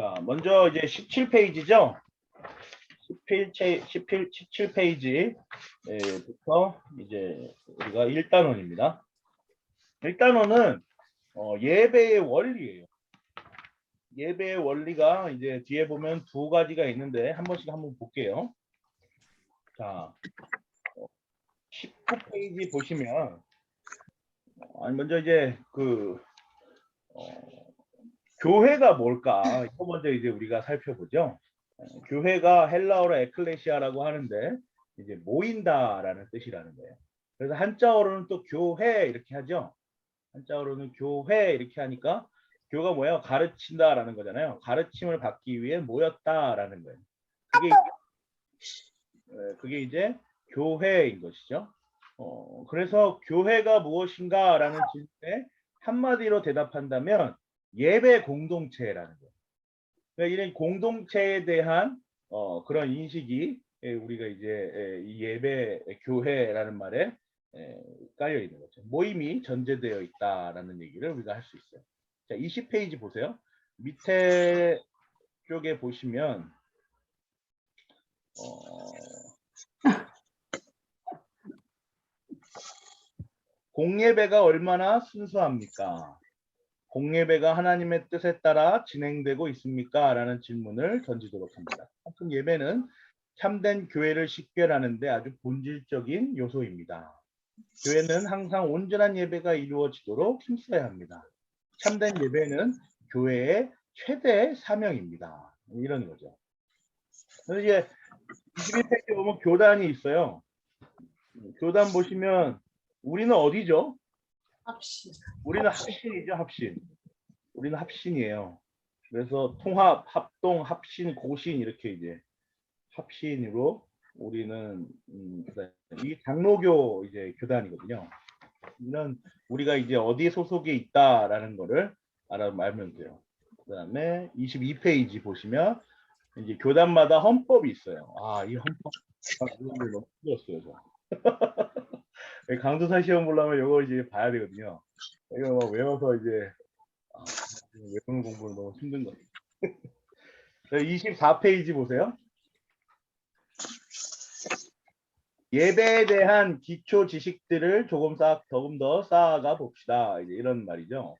자, 먼저 이제 17페이지죠. 17페이지부터 이제 우리가 1단원입니다. 1단원은 예배의 원리예요. 예배의 원리가 이제 뒤에 보면 두 가지가 있는데 한 번씩 한번 볼게요. 자, 19페이지 보시면 먼저 이제 교회가 뭘까? 이거 먼저 이제 우리가 살펴보죠. 교회가 헬라어로 에클레시아라고 하는데 이제 모인다라는 뜻이라는 거예요. 그래서 한자어로는 또 교회 이렇게 하죠. 한자어로는 교회 이렇게 하니까 교가 뭐예요? 가르친다라는 거잖아요. 가르침을 받기 위해 모였다라는 거예요. 그게 이제 교회인 것이죠. 그래서 교회가 무엇인가라는 질문에 한마디로 대답한다면 예배 공동체라는 거예요. 그러니까 이런 공동체에 대한 그런 인식이 우리가 이제 이 예배 교회라는 말에 깔려 있는 거죠. 모임이 전제되어 있다라는 얘기를 우리가 할 수 있어요. 자, 20페이지 보세요. 밑에 쪽에 보시면 공예배가 얼마나 순수합니까? 공예배가 하나님의 뜻에 따라 진행되고 있습니까? 라는 질문을 던지도록 합니다. 하여튼 예배는 참된 교회를 식별하는데 아주 본질적인 요소입니다. 교회는 항상 온전한 예배가 이루어지도록 힘써야 합니다. 참된 예배는 교회의 최대 사명입니다. 이런 거죠. 그래서 이제 21페이지 보면 교단이 있어요. 교단 보시면 우리는 어디죠? 합신. 우리는 합신이죠, 합신. 우리는 합신이에요. 그래서 통합, 합동, 합신, 고신 이렇게 이제 합신으로 우리는 이 장로교 이제 교단이거든요. 이런 우리가 이제 어디에 소속에 있다라는 거를 알면 돼요. 그다음에 22페이지 보시면 이제 교단마다 헌법이 있어요. 이 헌법 너무 힘들었어요, 저. 강도사 시험 보려면 이거 이제 봐야 되거든요. 이거 막 외워서 이제 외우는 공부는 너무 힘든 거예요. 24페이지 보세요. 예배에 대한 기초 지식들을 조금 더 쌓아가 봅시다. 이제 이런 말이죠.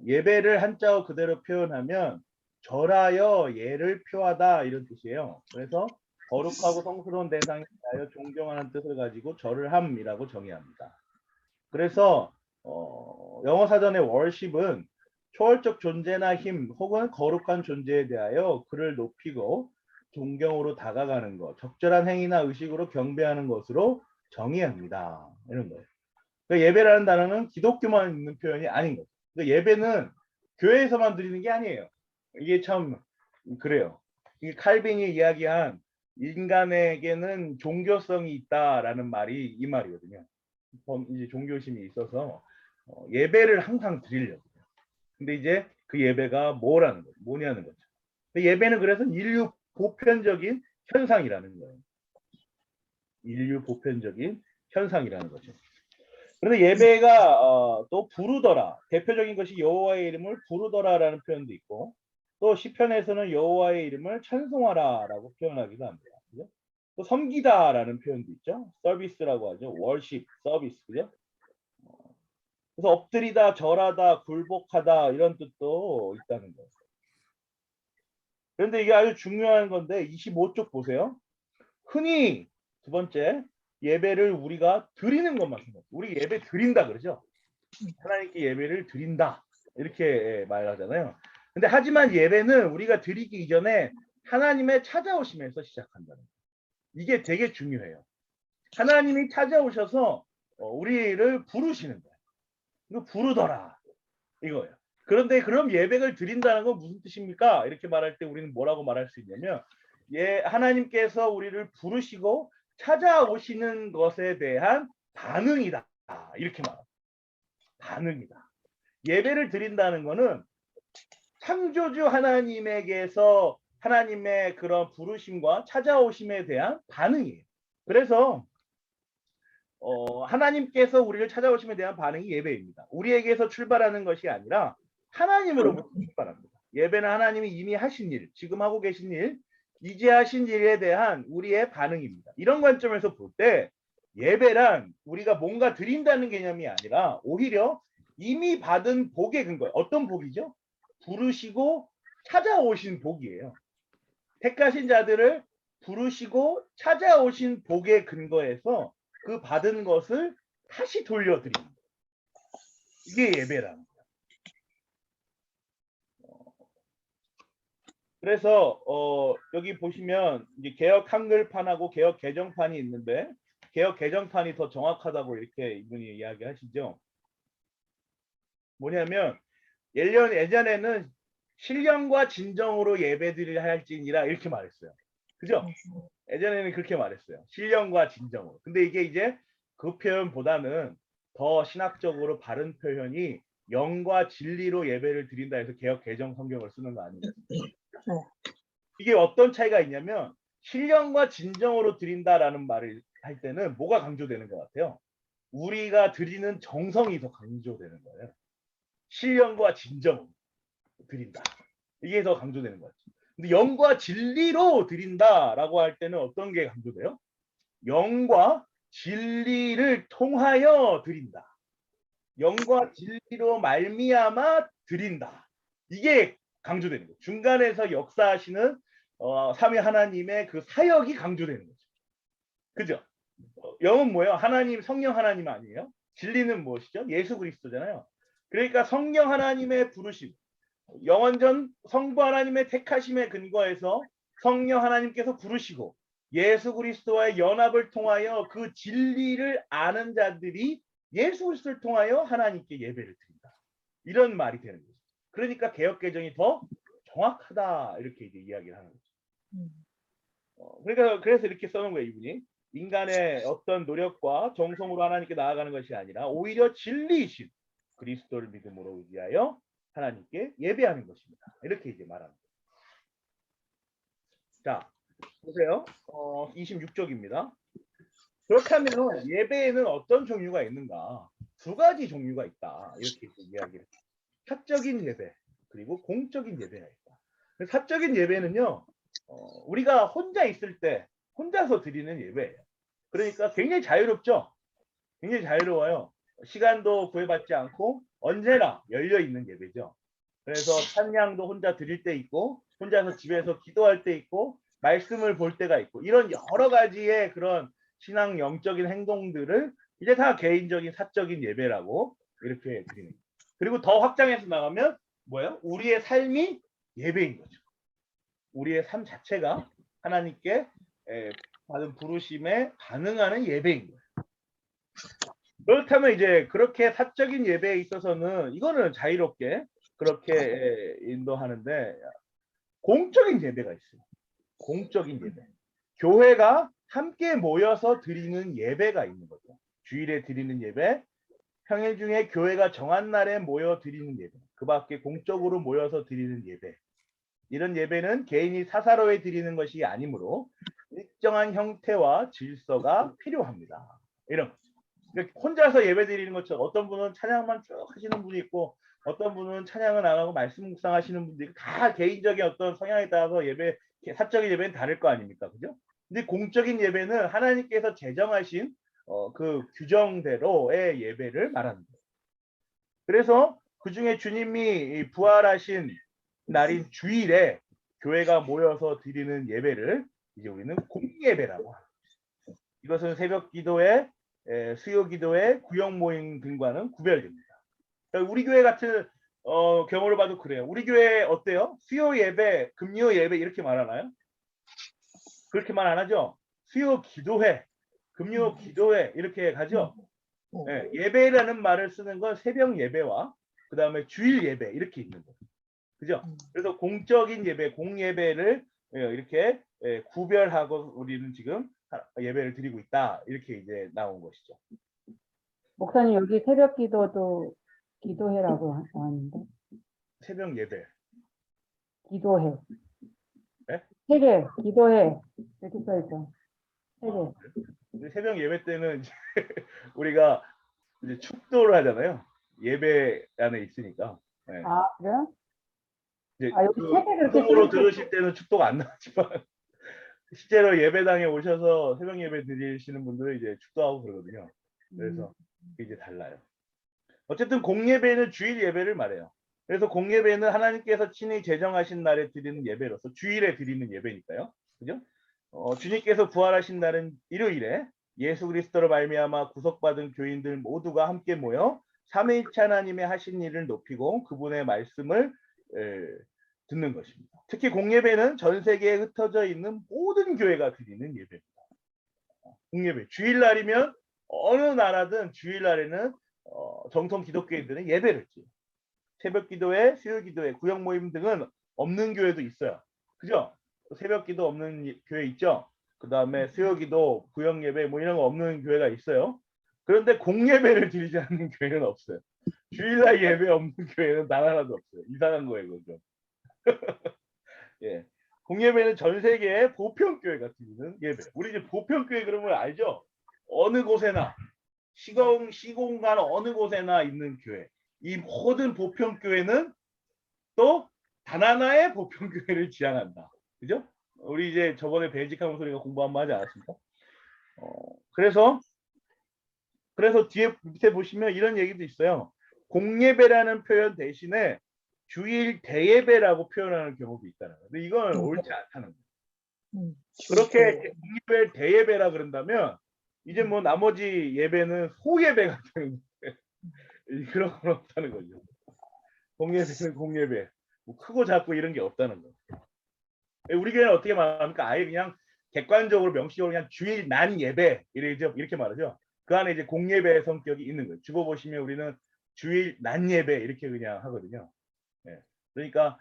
예배를 한자어 그대로 표현하면 절하여 예를 표하다 이런 뜻이에요. 그래서 거룩하고 성스러운 대상에 대하여 존경하는 뜻을 가지고 절을 함이라고 정의합니다. 그래서 영어 사전의 worship은 초월적 존재나 힘 혹은 거룩한 존재에 대하여 그를 높이고 존경으로 다가가는 것, 적절한 행위나 의식으로 경배하는 것으로 정의합니다. 이런 거예요. 그러니까 예배라는 단어는 기독교만 있는 표현이 아닌 거죠. 그러니까 예배는 교회에서만 드리는 게 아니에요. 이게 참 그래요. 이게 칼빈이 이야기한 인간에게는 종교성이 있다라는 말이 이 말이거든요. 이제 종교심이 있어서 예배를 항상 드리려고. 근데 이제 그 예배가 뭐냐는 거죠. 예배는 그래서 인류 보편적인 현상이라는 거예요. 인류 보편적인 현상이라는 거죠. 그런데 예배가 또 부르더라. 대표적인 것이 여호와의 이름을 부르더라라는 표현도 있고 또 시편에서는 여호와의 이름을 찬송하라라고 표현하기도 합니다. 그죠? 또 섬기다라는 표현도 있죠. 서비스라고 하죠. 월십, 서비스. 그죠? 그래서 엎드리다, 절하다, 굴복하다 이런 뜻도 있다는 거예요. 그런데 이게 아주 중요한 건데 25쪽 보세요. 흔히 두 번째 예배를 우리가 드리는 것만 생각해요. 우리 예배 드린다 그러죠. 하나님께 예배를 드린다 이렇게 말하잖아요. 근데 하지만 예배는 우리가 드리기 이전에 하나님의 찾아오심에서 시작한다는 거예요. 이게 되게 중요해요. 하나님이 찾아오셔서 우리를 부르시는 거예요. 이거 부르더라 이거예요. 그런데 그럼 예배를 드린다는 건 무슨 뜻입니까? 이렇게 말할 때 우리는 뭐라고 말할 수 있냐면 하나님께서 우리를 부르시고 찾아오시는 것에 대한 반응이다. 이렇게 말합니다. 반응이다. 예배를 드린다는 것은 창조주 하나님에게서 하나님의 그런 부르심과 찾아오심에 대한 반응이에요. 그래서 하나님께서 우리를 찾아오심에 대한 반응이 예배입니다. 우리에게서 출발하는 것이 아니라 하나님으로부터 출발합니다. 예배는 하나님이 이미 하신 일, 지금 하고 계신 일, 이제 하신 일에 대한 우리의 반응입니다. 이런 관점에서 볼 때 예배란 우리가 뭔가 드린다는 개념이 아니라 오히려 이미 받은 복의 근거예요. 어떤 복이죠? 부르시고 찾아오신 복이에요. 택하신 자들을 부르시고 찾아오신 복의 근거에서 그 받은 것을 다시 돌려드리는 거예요. 이게 예배라는 거예요. 그래서 여기 보시면 이제 개역 한글판하고 개역 개정판이 있는데 개역 개정판이 더 정확하다고 이렇게 이분이 이야기하시죠. 뭐냐면 예전에는 신령과 진정으로 예배드리려 할지니라 이렇게 말했어요. 그죠? 예전에는 그렇게 말했어요. 신령과 진정으로. 근데 이게 이제 그 표현보다는 더 신학적으로 바른 표현이 영과 진리로 예배를 드린다 해서 개역 개정 성경을 쓰는 거 아니에요? 이게 어떤 차이가 있냐면 신령과 진정으로 드린다라는 말을 할 때는 뭐가 강조되는 것 같아요? 우리가 드리는 정성이 더 강조되는 거예요. 신령과 진정으로 드린다. 이게 더 강조되는 거죠. 근데 영과 진리로 드린다라고 할 때는 어떤 게 강조돼요? 영과 진리를 통하여 드린다. 영과 진리로 말미암아 드린다. 이게 강조되는 거예요. 중간에서 역사하시는 삼위 하나님의 그 사역이 강조되는 거죠. 그죠? 영은 뭐예요? 하나님, 성령 하나님 아니에요? 진리는 무엇이죠? 예수 그리스도잖아요. 그러니까 성령 하나님의 부르심, 영원전 성부 하나님의 택하심에 근거해서 성령 하나님께서 부르시고 예수 그리스도와의 연합을 통하여 그 진리를 아는 자들이 예수 그리스도를 통하여 하나님께 예배를 드린다. 이런 말이 되는 거죠. 그러니까 개역 개정이 더 정확하다 이렇게 이제 이야기를 하는 거죠. 그러니까 그래서 이렇게 써놓은 거예요, 이분이. 인간의 어떤 노력과 정성으로 하나님께 나아가는 것이 아니라 오히려 진리이신 그리스도를 믿음으로 의지하여 하나님께 예배하는 것입니다. 이렇게 이제 말합니다. 자, 보세요. 26쪽입니다. 그렇다면 예배에는 어떤 종류가 있는가? 두 가지 종류가 있다. 이렇게 이야기를. 사적인 예배 그리고 공적인 예배가 있다. 사적인 예배는요. 우리가 혼자 있을 때 혼자서 드리는 예배예요. 그러니까 굉장히 자유롭죠. 굉장히 자유로워요. 시간도 구애받지 않고 언제나 열려 있는 예배죠. 그래서 찬양도 혼자 드릴 때 있고 혼자서 집에서 기도할 때 있고 말씀을 볼 때가 있고 이런 여러 가지의 그런 신앙 영적인 행동들을 이제 다 개인적인 사적인 예배라고 이렇게 드리는 거예요. 그리고 더 확장해서 나가면 뭐예요? 우리의 삶이 예배인 거죠. 우리의 삶 자체가 하나님께 받은 부르심에 반응하는 예배인 거예요. 그렇다면 이제 그렇게 사적인 예배에 있어서는 이거는 자유롭게 그렇게 인도하는데 공적인 예배가 있어요. 공적인 예배. 교회가 함께 모여서 드리는 예배가 있는 거죠. 주일에 드리는 예배, 평일 중에 교회가 정한 날에 모여 드리는 예배, 그 밖에 공적으로 모여서 드리는 예배. 이런 예배는 개인이 사사로이 드리는 것이 아니므로 일정한 형태와 질서가 필요합니다. 이런 그러니까 혼자서 예배 드리는 것처럼 어떤 분은 찬양만 쭉 하시는 분이 있고 어떤 분은 찬양을 안 하고 말씀 묵상하시는 분들이 다 개인적인 어떤 성향에 따라서 예배 사적인 예배는 다를 거 아닙니까, 그죠? 근데 공적인 예배는 하나님께서 제정하신 그 규정대로의 예배를 말하는 거예요. 그래서 그 중에 주님이 부활하신 날인 주일에 교회가 모여서 드리는 예배를 이제 우리는 공예배라고 합니다. 이것은 새벽 기도회, 수요 기도회, 구역 모임 등과는 구별됩니다. 그러니까 우리 교회 같은 경우를 봐도 그래요. 우리 교회 어때요? 수요 예배, 금요 예배 이렇게 말하나요? 그렇게 말 안 하죠? 수요 기도회, 금요 기도회 이렇게 가죠? 네, 예배라는 말을 쓰는 건 새벽 예배와 그 다음에 주일 예배 이렇게 있는 거예요. 그죠? 그래서 공적인 예배, 공예배를 이렇게 구별하고 우리는 지금 예배를 드리고 있다. 이렇게 이제 나온 것이죠. 목사님 여기 새벽 기도도 기도회라고 하는데 새벽 예배. 기도회. 네? 세계 기도회 이렇게 써있죠. 세계. 새벽 예배 때는 이제 우리가 이제 축도를 하잖아요. 예배 안에 있으니까. 네. 아 그래요? 이제 아, 여기 그 책에 그렇게 방송으로 써있- 들으실 때는 축도가 안 나지만 실제로 예배당에 오셔서 새벽 예배 드리시는 분들은 이제 축도하고 그러거든요. 그래서 이제 달라요. 어쨌든 공예배는 주일 예배를 말해요. 그래서 공예배는 하나님께서 친히 제정하신 날에 드리는 예배로서 주일에 드리는 예배니까요. 그죠? 주님께서 부활하신 날은 일요일에 예수 그리스도로 말미암아 구속받은 교인들 모두가 함께 모여 삼위일체 하나님의 하신 일을 높이고 그분의 말씀을 듣는 것입니다. 특히 공예배는 전 세계에 흩어져 있는 모든 교회가 드리는 예배입니다. 공예배 주일날이면 어느 나라든 주일날에는 정통 기독교인들은 예배를 지요. 새벽 기도회, 수요 기도회, 구역 모임 등은 없는 교회도 있어요. 그죠? 새벽 기도 없는 교회 있죠? 그 다음에 수요 기도, 구역 예배 뭐 이런 거 없는 교회가 있어요. 그런데 공예배를 드리지 않는 교회는 없어요. 주일날 예배 없는 교회는 단 하나도 없어요. 이상한 거예요, 그죠? 예. 공예배는 전 세계의 보편교회가 드리는 예배. 우리 이제 보편교회 그러면 알죠? 어느 곳에나 시공간 어느 곳에나 있는 교회. 이 모든 보편교회는 또 단 하나의 보편교회를 지향한다. 그죠? 우리 이제 저번에 벨지카문 소리가 공부 한번 하지 않았습니까? 그래서 뒤에 밑에 보시면 이런 얘기도 있어요. 공예배라는 표현 대신에 주일 대예배라고 표현하는 경우도 있다는 거예요. 근데 이건 옳지 않다는 거예요. 그렇게 공예배 대예배라 그런다면 이제 뭐 나머지 예배는 소예배가 되는 거예요. 그런 건 없다는 거죠. 공예배는 공예배. 뭐 크고 작고 이런 게 없다는 거예요. 우리 교회는 어떻게 말합니까? 아예 그냥 객관적으로 명시적으로 그냥 주일 난 예배 이렇게 말하죠. 그 안에 이제 공예배의 성격이 있는 거예요. 주보 보시면 우리는 주일 난 예배 이렇게 그냥 하거든요. 네. 그러니까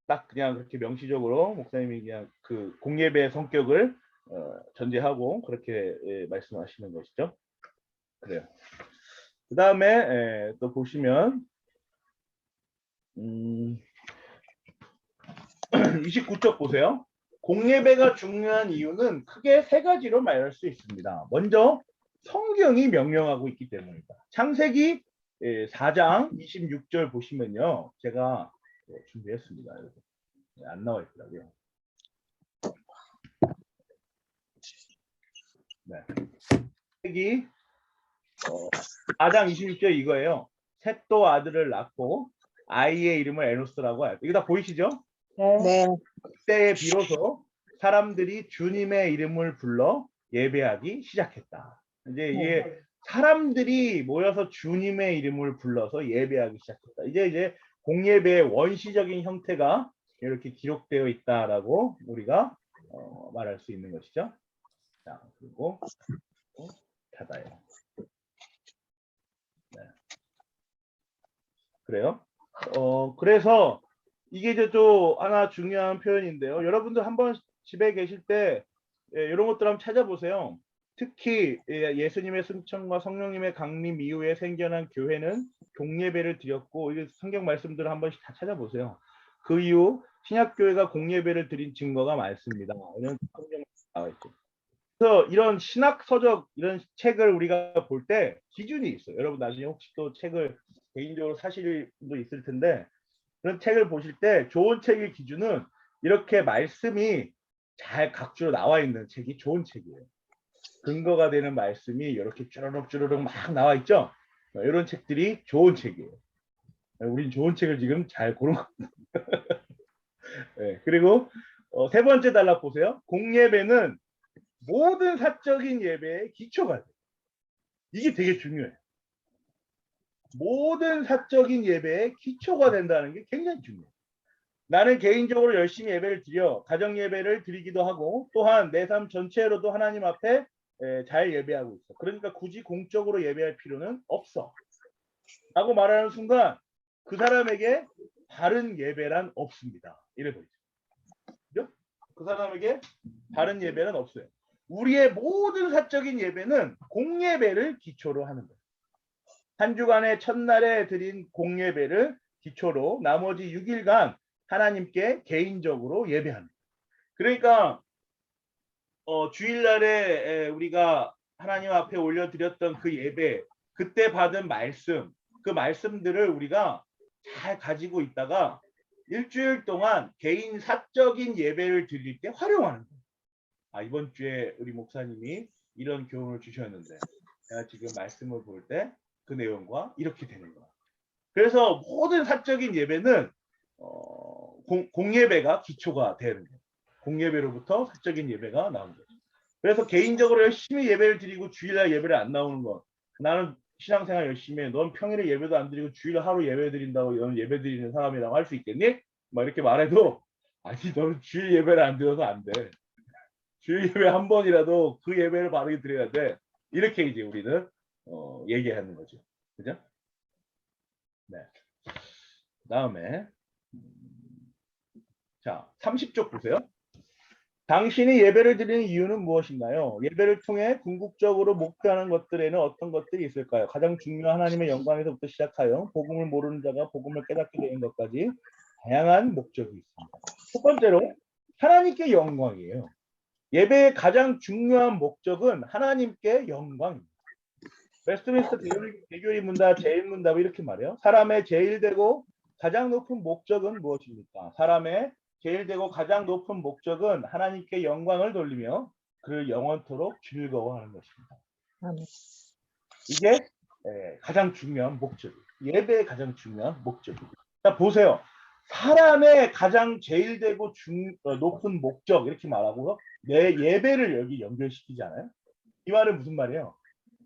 딱 그냥 그렇게 명시적으로 목사님이 그냥 그 공예배의 성격을 전제하고 그렇게 말씀하시는 것이죠. 그래요. 그 다음에 또 보시면 29쪽 보세요. 공예배가 중요한 이유는 크게 세 가지로 말할 수 있습니다. 먼저 성경이 명령하고 있기 때문입니다. 창세기 4장 26절 보시면요. 제가 준비했습니다. 안 나와 있더라고요. 네. 창세기 4장 26절 이거예요. 셋도 아들을 낳고 아이의 이름을 에노스라고 해요. 이거 다 보이시죠? 네. 그때에 비로소 사람들이 주님의 이름을 불러 예배하기 시작했다. 이제 이게 사람들이 모여서 주님의 이름을 불러서 예배하기 시작했다. 이제 공예배의 원시적인 형태가 이렇게 기록되어 있다라고 우리가 말할 수 있는 것이죠. 자, 그리고 닫아요. 네. 그래요. 그래서 이게 이제 또 하나 중요한 표현인데요. 여러분들 한번 집에 계실 때 이런 것들 한번 찾아보세요. 특히 예수님의 승천과 성령님의 강림 이후에 생겨난 교회는 공예배를 드렸고, 이게 성경 말씀들을 한 번씩 다 찾아보세요. 그 이후 신약교회가 공예배를 드린 증거가 많습니다. 이런 성경 나와 있죠. 그래서 이런 신학 서적 이런 책을 우리가 볼 때 기준이 있어요. 여러분 나중에 혹시 또 책을 개인적으로 사실 분도 있을 텐데 그런 책을 보실 때 좋은 책의 기준은 이렇게 말씀이 잘 각주로 나와 있는 책이 좋은 책이에요. 근거가 되는 말씀이 이렇게 쭈르륵 막 나와 있죠. 이런 책들이 좋은 책이에요. 우린 좋은 책을 지금 잘 고른 겁니다. 네, 그리고 세 번째 단락 보세요. 공예배는 모든 사적인 예배의 기초가 돼요. 이게 되게 중요해요. 모든 사적인 예배의 기초가 된다는 게 굉장히 중요해요. 나는 개인적으로 열심히 예배를 드려 가정 예배를 드리기도 하고 또한 내 삶 전체로도 하나님 앞에 잘 예배하고 있어. 그러니까 굳이 공적으로 예배할 필요는 없어. 라고 말하는 순간 그 사람에게 바른 예배란 없습니다. 이래 버리죠. 그죠? 그 사람에게 바른 예배는 없어요. 우리의 모든 사적인 예배는 공예배를 기초로 하는 거예요. 한 주간의 첫날에 드린 공예배를 기초로 나머지 6일간 하나님께 개인적으로 예배합니다. 그러니까 주일날에 우리가 하나님 앞에 올려드렸던 그 예배, 그때 받은 말씀, 그 말씀들을 우리가 잘 가지고 있다가 일주일 동안 개인 사적인 예배를 드릴 때 활용하는 거예요. 아, 이번 주에 우리 목사님이 이런 교훈을 주셨는데 내가 지금 말씀을 볼 때 그 내용과 이렇게 되는 거야. 그래서 모든 사적인 예배는 공예배가 기초가 되는 거예요. 공예배로부터 사적인 예배가 나오는 거예요. 그래서 개인적으로 열심히 예배를 드리고 주일날 예배를 안 나오는 것, 나는 신앙생활 열심히 해. 넌 평일에 예배도 안 드리고 주일 하루 예배 드린다고 넌 예배 드리는 사람이라고 할 수 있겠니? 막 이렇게 말해도 아니 너는 주일 예배를 안 드려서 안 돼. 주일 예배 한 번이라도 그 예배를 바르게 드려야 돼. 이렇게 이제 우리는 얘기하는 거죠. 그죠? 네. 다음에 자 30쪽 보세요. 당신이 예배를 드리는 이유는 무엇인가요? 예배를 통해 궁극적으로 목표하는 것들에는 어떤 것들이 있을까요? 가장 중요한 하나님의 영광에서부터 시작하여 복음을 모르는 자가 복음을 깨닫게 되는 것까지 다양한 목적이 있습니다. 첫 번째로 하나님께 영광이에요. 예배의 가장 중요한 목적은 하나님께 영광입니다. 웨스트민스터 대교리 문답 제1문답이 이렇게 말해요. 사람의 제일 되고 가장 높은 목적은 무엇입니까? 사람의 제일 되고 가장 높은 목적은 하나님께 영광을 돌리며 그를 영원토록 즐거워하는 것입니다. 이게 가장 중요한 목적. 예배의 가장 중요한 목적입니다. 자, 보세요. 사람의 가장 제일 되고 높은 목적 이렇게 말하고 내 예배를 여기 연결시키잖아요. 이 말은 무슨 말이에요?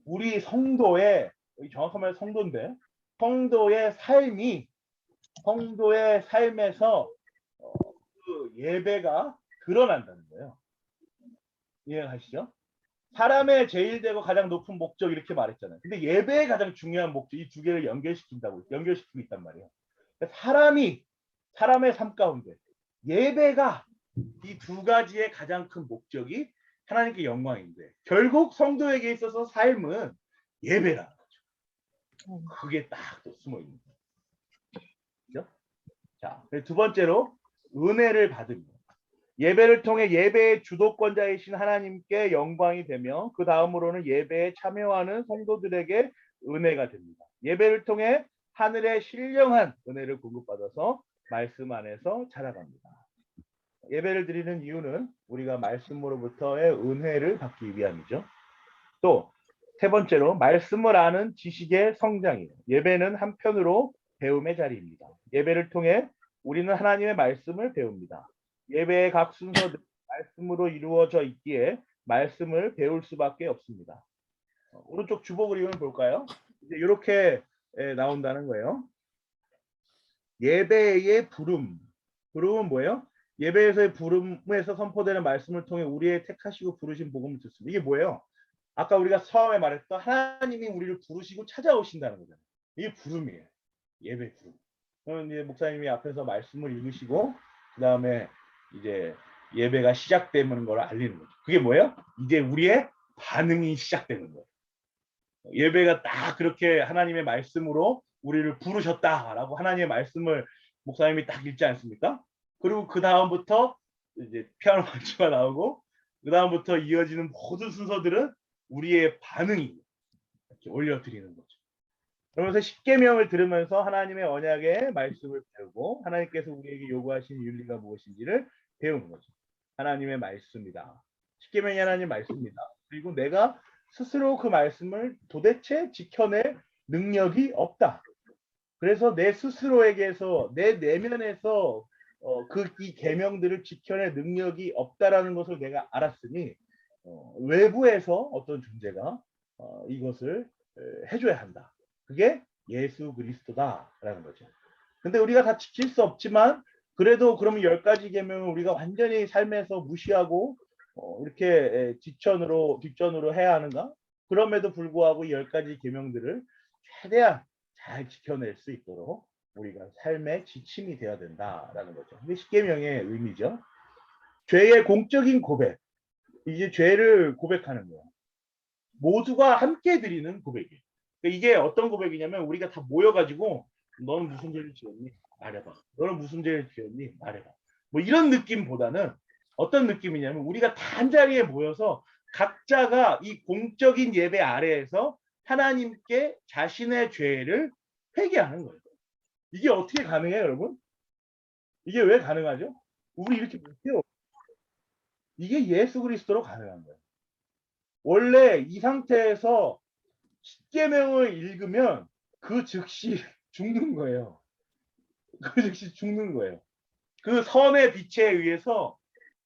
우리 성도의 정확한 말 성도인데 성도의 삶에서 그 예배가 드러난다는 거예요. 이해하시죠? 사람의 제일 되고 가장 높은 목적 이렇게 말했잖아요. 근데 예배의 가장 중요한 목적 이 두 개를 연결시키고 있단 말이에요. 사람의 삶 가운데 예배가 이 두 가지의 가장 큰 목적이 하나님께 영광인데 결국 성도에게 있어서 삶은 예배라는 거죠. 그게 딱 또 숨어 있는 거죠. 자, 두 번째로 은혜를 받으며 예배를 통해 예배의 주도권자이신 하나님께 영광이 되며 그 다음으로는 예배에 참여하는 성도들에게 은혜가 됩니다. 예배를 통해 하늘의 신령한 은혜를 공급받아서 말씀 안에서 자라갑니다. 예배를 드리는 이유는 우리가 말씀으로부터의 은혜를 받기 위함이죠. 또 세 번째로 말씀을 아는 지식의 성장이에요. 예배는 한편으로 배움의 자리입니다. 예배를 통해 우리는 하나님의 말씀을 배웁니다. 예배의 각 순서는 말씀으로 이루어져 있기에 말씀을 배울 수밖에 없습니다. 오른쪽 주보 그림을 볼까요? 이제 이렇게 나온다는 거예요. 예배의 부름. 부름은 뭐예요? 예배에서의 부름에서 선포되는 말씀을 통해 우리의 택하시고 부르신 복음을 듣습니다. 이게 뭐예요? 아까 우리가 처음에 말했던 하나님이 우리를 부르시고 찾아오신다는 거잖아요. 이게 부름이에요. 예배 부름. 그러면 이제 목사님이 앞에서 말씀을 읽으시고 그 다음에 이제 예배가 시작되는 걸 알리는 거죠. 그게 뭐예요? 이제 우리의 반응이 시작되는 거예요. 예배가 딱 그렇게 하나님의 말씀으로 우리를 부르셨다라고 하나님의 말씀을 목사님이 딱 읽지 않습니까? 그리고 그 다음부터 이제 피아노 반주가 나오고 그 다음부터 이어지는 모든 순서들은 우리의 반응이 이렇게 올려드리는 거죠. 그러면서 십계명을 들으면서 하나님의 언약의 말씀을 배우고 하나님께서 우리에게 요구하신 윤리가 무엇인지를 배우는 거죠. 하나님의 말씀이다. 십계명이 하나님의 말씀이다. 그리고 내가 스스로 그 말씀을 도대체 지켜낼 능력이 없다. 그래서 내 스스로에게서 내 내면에서 이 계명들을 지켜낼 능력이 없다라는 것을 내가 알았으니 외부에서 어떤 존재가 이것을 해줘야 한다. 그게 예수 그리스도다라는 거죠. 근데 우리가 다 지킬 수 없지만 그래도 그러면 10가지 계명을 우리가 완전히 삶에서 무시하고 이렇게 뒷전으로 해야 하는가? 그럼에도 불구하고 10가지 계명들을 최대한 잘 지켜낼 수 있도록 우리가 삶의 지침이 되어야 된다라는 거죠. 이게 십계명의 의미죠. 죄의 공적인 고백. 이제 죄를 고백하는 거예요. 모두가 함께 드리는 고백이에요. 그러니까 이게 어떤 고백이냐면 우리가 다 모여가지고 너는 무슨 죄를 지었니? 말해봐. 너는 무슨 죄를 지었니? 말해봐. 뭐 이런 느낌보다는 어떤 느낌이냐면 우리가 다 한자리에 모여서 각자가 이 공적인 예배 아래에서 하나님께 자신의 죄를 회개하는 거예요. 이게 어떻게 가능해요, 여러분? 이게 왜 가능하죠? 우리 이렇게 못해요. 이게 예수 그리스도로 가능한 거예요. 원래 이 상태에서 십계명을 읽으면 그 즉시 죽는 거예요. 그 즉시 죽는 거예요. 그 선의 빛에 의해서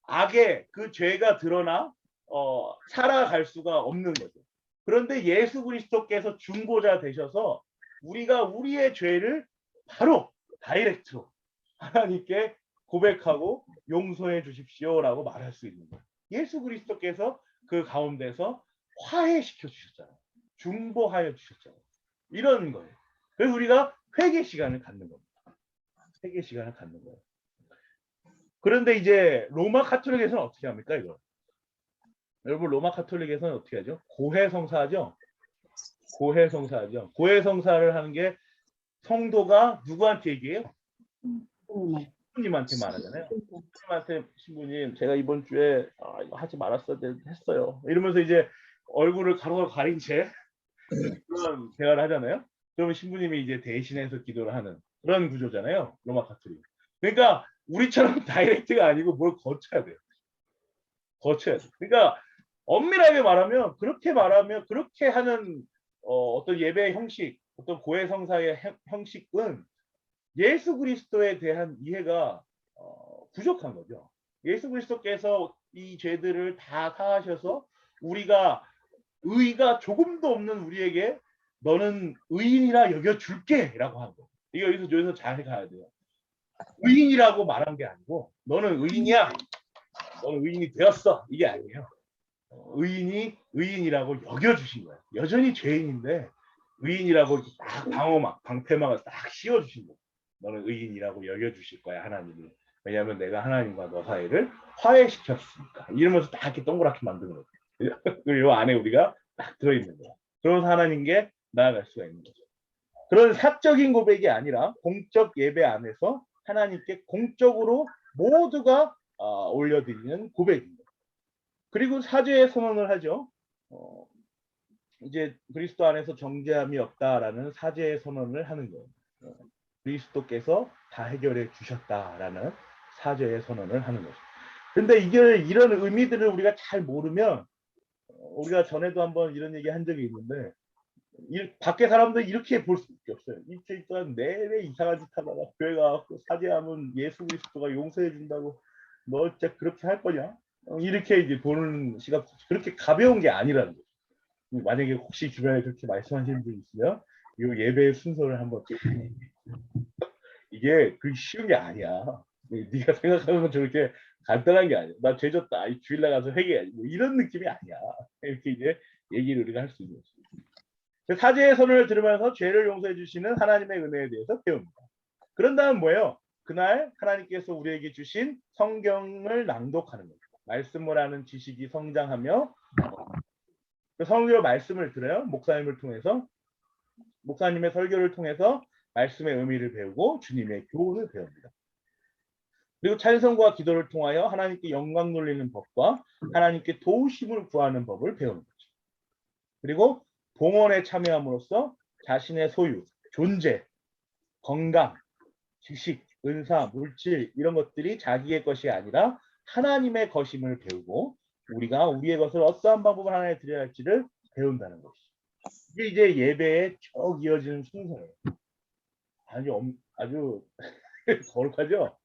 악의 그 죄가 드러나 살아갈 수가 없는 거죠. 그런데 예수 그리스도께서 중보자 되셔서 우리가 우리의 죄를 바로 다이렉트로 하나님께 고백하고 용서해 주십시오라고 말할 수 있는 거예요. 예수 그리스도께서 그 가운데서 화해시켜 주셨잖아요. 중보하여 주셨잖아요. 이런 거예요. 그래서 우리가 회개 시간을 갖는 겁니다. 회개 시간을 갖는 거예요. 그런데 이제 로마 카톨릭에서는 어떻게 합니까, 이거? 여러분, 로마 카톨릭에서는 어떻게 하죠? 고해성사하죠? 고해성사하죠. 고해성사를 하는 게 성도가 누구한테 얘기해요? 신부님한테 말하잖아요. 신부님, 제가 이번 주에 이거 하지 말았어야 했어요. 이러면서 이제 얼굴을 가로가로 가린 채 그런 대화를 하잖아요. 그러면 신부님이 이제 대신해서 기도를 하는 그런 구조잖아요. 로마 카톨릭. 그러니까 우리처럼 다이렉트가 아니고 뭘 거쳐야 돼요. 거쳐야 돼. 그러니까 엄밀하게 말하면 그렇게 하는 어떤 예배 형식, 어떤 고해성사의 형식은 예수 그리스도에 대한 이해가 부족한 거죠. 예수 그리스도께서 이 죄들을 다 사하셔서 우리가 의가 조금도 없는 우리에게 너는 의인이라 여겨줄게라고 한 거. 이거 여기서 잘 가야 돼요. 의인이라고 말한 게 아니고 너는 의인이야. 너는 의인이 되었어. 이게 아니에요. 의인이 의인이라고 여겨주신 거예요. 여전히 죄인인데 의인이라고 딱 방패막을 딱 씌워주신 거예요. 너는 의인이라고 여겨주실 거야, 하나님이. 왜냐하면 내가 하나님과 너 사이를 화해시켰으니까. 이러면서 딱 이렇게 동그랗게 만든 거예요. 그리고 이 안에 우리가 딱 들어있는 거예요. 그러면서 하나님께 나아갈 수가 있는 거죠. 그런 사적인 고백이 아니라 공적 예배 안에서 하나님께 공적으로 모두가 올려드리는 고백입니다. 그리고 사죄의 선언을 하죠. 이제 그리스도 안에서 정죄함이 없다라는 사죄의 선언을 하는 거예요. 그리스도께서 다 해결해 주셨다라는 사죄의 선언을 하는 거죠. 근데 이런 의미들을 우리가 잘 모르면 우리가 전에도 한번 이런 얘기 한 적이 있는데 밖에 사람들 이렇게 볼 수밖에 없어요. 일주일 동안 내내 이상한 짓 하다가 교회 가서 사죄하면 예수 그리스도가 용서해 준다고 너 진짜 그렇게 할 거냐? 이렇게 이제 보는 시각 그렇게 가벼운 게 아니라는 거죠. 만약에 혹시 주변에 그렇게 말씀하시는 분 있으면 이 예배의 순서를 한번 이게 그 쉬운 게 아니야. 네가 생각하는 건 저렇게 간단한 게 아니야. 나 죄졌다. 주일 나가서 회개해. 뭐 이런 느낌이 아니야. 이렇게 이제 얘기를 우리가 할 수 있는 거죠. 사죄의 선언을 들으면서 죄를 용서해 주시는 하나님의 은혜에 대해서 배웁니다. 그런 다음 뭐예요? 그날 하나님께서 우리에게 주신 성경을 낭독하는 거죠. 말씀을 하는 지식이 성장하며 성경 말씀을 들어요. 목사님을 통해서 목사님의 설교를 통해서 말씀의 의미를 배우고 주님의 교훈을 배웁니다. 그리고 찬송과 기도를 통하여 하나님께 영광 돌리는 법과 하나님께 도우심을 구하는 법을 배우는 거죠. 그리고 봉헌에 참여함으로써 자신의 소유, 존재, 건강, 지식, 은사, 물질 이런 것들이 자기의 것이 아니라 하나님의 것임을 배우고 우리가 우리의 것을 어떠한 방법을 하나님께 드려야 할지를 배운다는 것이죠. 이게 이제 예배에 쭉 이어지는 순서예요. 아주 거룩하죠.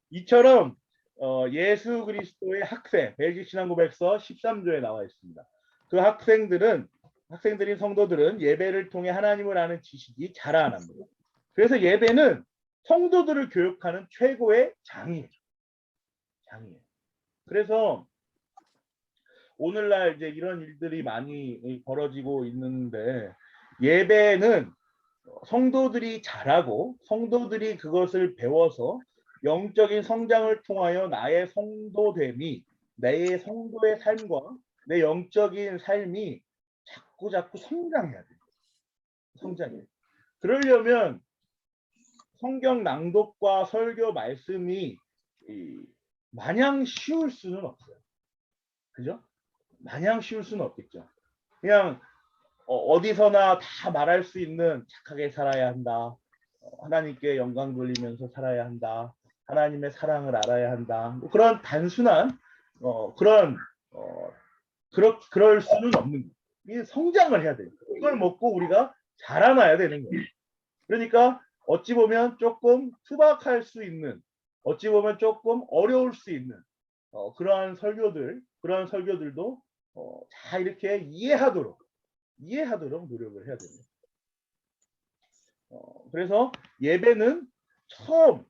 이처럼 예수 그리스도의 학생, 벨기신앙고백서 13조에 나와 있습니다. 그 학생들인 성도들은 예배를 통해 하나님을 아는 지식이 자라납니다. 그래서 예배는 성도들을 교육하는 최고의 장이에요. 그래서 오늘날 이제 이런 일들이 많이 벌어지고 있는데 예배는 성도들이 잘하고 성도들이 그것을 배워서 영적인 성장을 통하여 나의 성도됨이 내 성도의 삶과 내 영적인 삶이 자꾸 성장해야 돼요. 성장해요. 그러려면 성경 낭독과 설교 말씀이 마냥 쉬울 수는 없어요. 그죠? 마냥 쉬울 수는 없겠죠. 그냥 어디서나 다 말할 수 있는 착하게 살아야 한다. 하나님께 영광 돌리면서 살아야 한다. 하나님의 사랑을 알아야 한다. 뭐 그런 단순한 그럴 수는 없는 거예요. 이 성장을 해야 돼요. 이걸 먹고 우리가 자라나야 되는 거예요. 그러니까 어찌 보면 조금 투박할 수 있는, 어찌 보면 조금 어려울 수 있는 그러한 설교들도 잘 이렇게 이해하도록 노력을 해야 됩니다. 그래서 예배는 처음